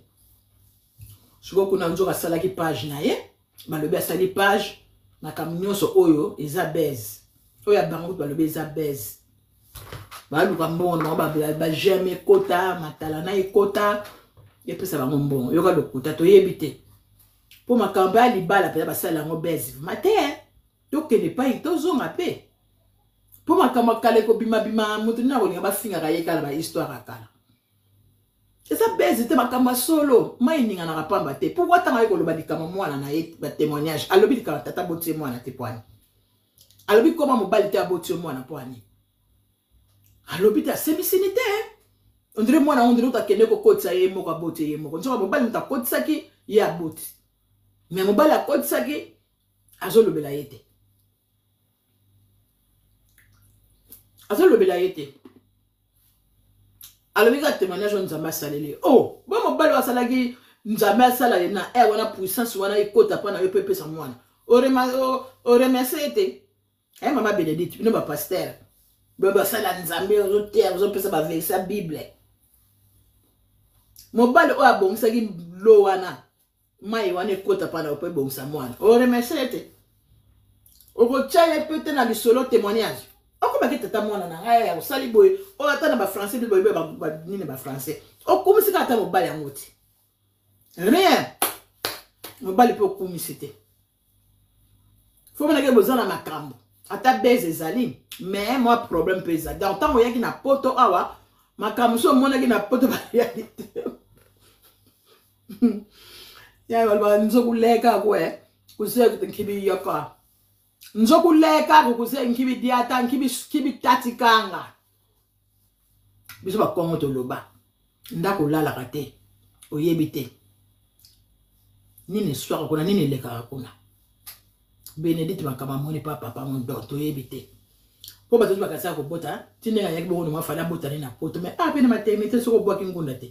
siko kuna nzoka salaki page na ye balobi asali page na kamnyoso oyo eza base oyo bango balobi eza base baluka mbongo ba jamais kota matala na ekota epesa bango mbongo yoka lokuta to yebite po makamba libala pe basala ngo base mate to kene pa itozonga pe po makamba kale ko bima mutu na kolinga bafinga kayeka ba histoire akala. C'est ça base te makamba solo mai ninga na rapamba te pourquoi tanga ko loba dikama mwana na ye ba témoignage alobi dikama tata botie mwana te poani alobi koma mobali te abotie mwana poani alobi ta semisinité on dirait mwana on dirait ta kende ko kotsa ye moko abotie ye moko nzoka mobali muta kotsa ki ye aboti mais mobali akotsa ki azolobela yete alobi ka témoignage on nzamba salele oh bon mobali wasalaki nzamba salale na wana puissance wana ikota pa na yo pepe sa mwana o remercie te mama Bénédicte bino ba pasteur ba sala nzambe ozo te ozo pesa ba verset bible mobali o abongisaki lo wana mai wana ikota pa na yo pepe bongisa mwana o remercie te o ko chaye pete na bisolo témoignage. Oko ba tata mwana na ngaya ya usali boy o ata na ba français boy ba nini ba français o komisi ka ata mobali ya ngoti rien mobali pe komisi te faut mena ke bozana makambo ata beze ezali mais moi problème pe za dans temps yaki na poto awa makambo so mona ki na poto ba réalité ya ba nzokuleka kwe kuze nkibi yoka nzokuleka kuze nkibi diata nkibi tatikanga biso ba kongo toloba ndako lala kate oyebite nini soir kuna nini leka kuna Benedict bakama moni papa mon docteur oyebite po bato bakasa ko bota tinenga yaki bongo ma fala bota na poto mais pe na maternité soko boki ngunda te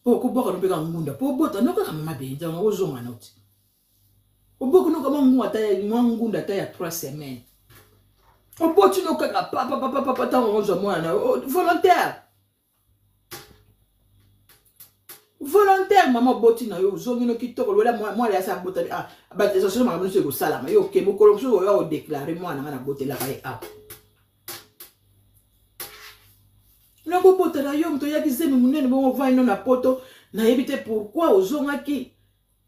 po ko boka no beka ngunda po bota no ka mama be nzanga ozonga noti oboku no kama ngunda ta ngunda ta ya 3 semaines oboti no ka papa ta onzo mwana volontaire maman boti na yo zongi no kitoko lola moi ya sa bota ba te so ma mano se ko sala ma yo ke mo ko so yo déclarer moi na botela kai na ko bota na yo mto ya kizemi munene bon va ino na poto na yebite pourquoi ozonga ki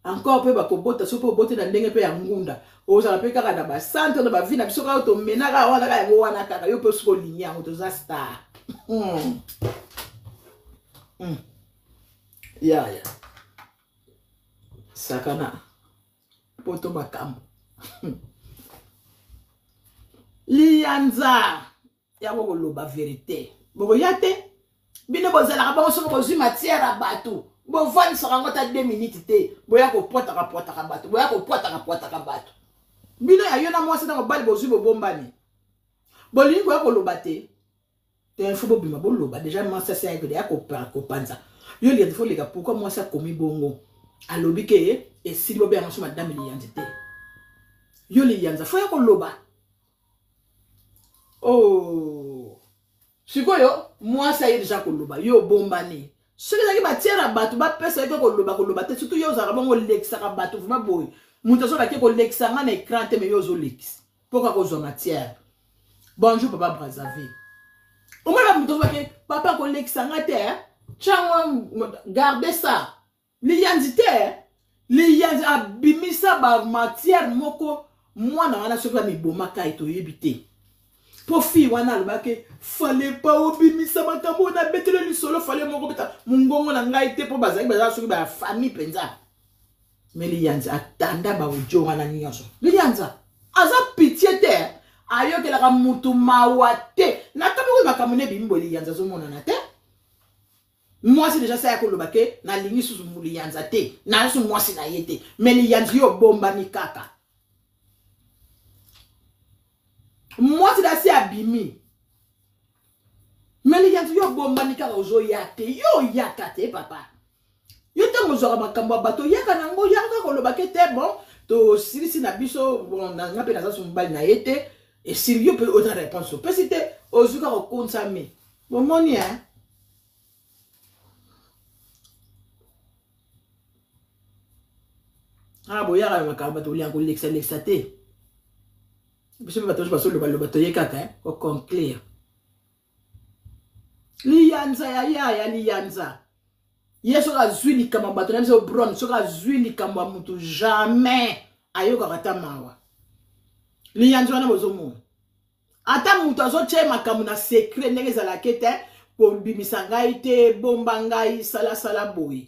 encore pe ba ko bota so po bote na ndenge pe ya ngunda oza pe kaka na ba centre na ba vie na biso ka to menaka wana ka yo wana kaka yo pe so linya moto za star ya sakana poto makambo lianza ya ko loba vérité boko yate bino bozala ka ba so ko zuma matière bato bo van sera ngota 2 minutes te boya ko pota ka bato boya ko pota ka bato bino ya yona mwasi na ko bali bozu bo bombani bolingo ya ko loba te info bo bima bo loba déjà moi ça c'est ya ko panza yo li faut les gars pourquoi moi ça komi bongo alobi ke et si bo bien so madame li yandite yo li yanza faut ya ko loba oh sikoyo moi ça y est déjà ko loba yo bombani ce que ça qui va bato ba pesa ko loba te surtout yo za bongo lexa ka bato vuma boy muto so ba ke ko lexa na écran te me yo zo lex pourquoi ko zo matière bonjour papa Brazzaville au moins muto so ba ke papa ko lexa ngate chango garder ça liyanzite liyanzi abimisa ba matière moko mwana wana so ka mi bomaka ito yebite pour fille wana albake fallait pas obimisa makambo na betele li solo fallait moko beta mungongo na ngai te po bazaki baza soki ba famille penza mais liyanza atanda ba ojo wana nyonso liyanza aza pitié te ayo ke la mutu mawate na tabu makambo ne bimbo liyanza zo mona na te moi c'est déjà ça ko lobake na lingi susu liyanza te na so moi c'est na yete mais liyanza yo bomba ni kaka moi c'est assez abimi mais les gens yo bomba ni kaka ozo yate yo yakate papa yo tango zo makambo bato yaka nango yaka ko lobake te bon to sirisi na biso bon na ngape na so mbali na yete et sérieux peut autre réponse peut c'était ozo ka ko konsame bon moni hein ah bo yaka makambo to liango lexate biso bato baso le bato yekaka ko conclure liyanza ya liyanza yeso ka zwili kama bato na biso bron so ka zwili kama mutu jamais ayoka kata mawa liyanza wana bozo mo ata mutu azo chema kama na secret ndenge za la kete po bimisa ngai te bomba ngai sala boy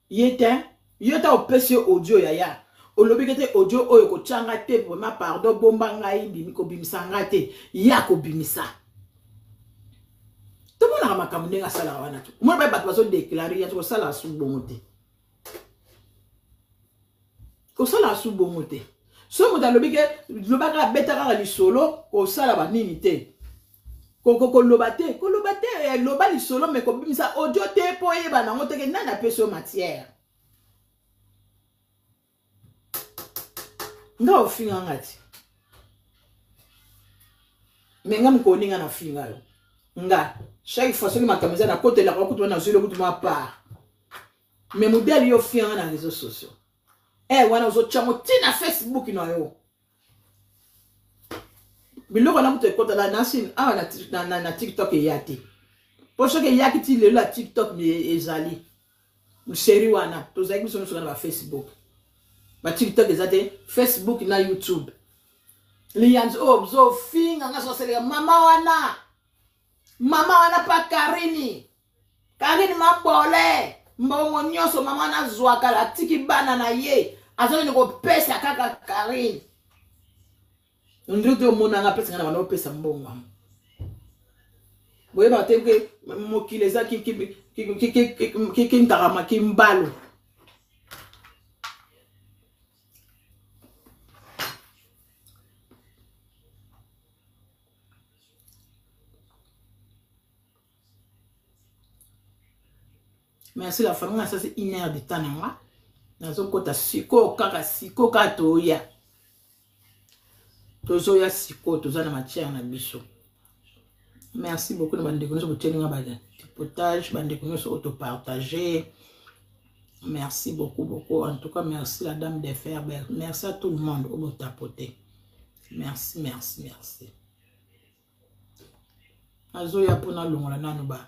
yete yota opesi audio ya olobi kete audio oyo ko changa te vraiment pardon bomba ngai bimi ko bimisa ngate ya ko bimisa to mona makambo ndenga sala wana to mo ba bato baso déclarer ya to sala su bongote ko sala su bongote so mo dalobi ke lobaka beta ka li solo ko sala ba nini te ko lobate loba li solo me ko bimisa audio te po yeba na ngote ke nana peso matière nga ofinga ngati menga mkoni nga na finga yo nga chaque fois soki makameza na côté la ko na zelo kutu ma part mais modèle yo finga na réseaux sociaux wana ozo chango tina Facebook no yo biloko na muto ekota la nasin na TikTok yati po soki yaki ti le la TikTok mi ezali série wana to zaki so na ba Facebook ba TikTok ezate Facebook na YouTube liyanzi obzo finga ngaso sele mama wana pa Karini mabole mbongo nyoso mama na zwaka la tiki bana na ye azali ko pesa kaka Karine ndito mona nga pesa ngana bana pesa mbongo boye ba teke mokile za ki ntarama ki mbalo merci la famille ça c'est 1 heure de temps nanga nazo kota siko kaka siko katoya tozoya siko tozana matière na biso. Merci beaucoup de bande connaissance pour tenir un potage, bande connaissance auto-partager. Merci beaucoup. En tout cas, merci la dame de Ferber. Merci à tout le monde au tapoter. Merci. Azoya pour na longola nanuba.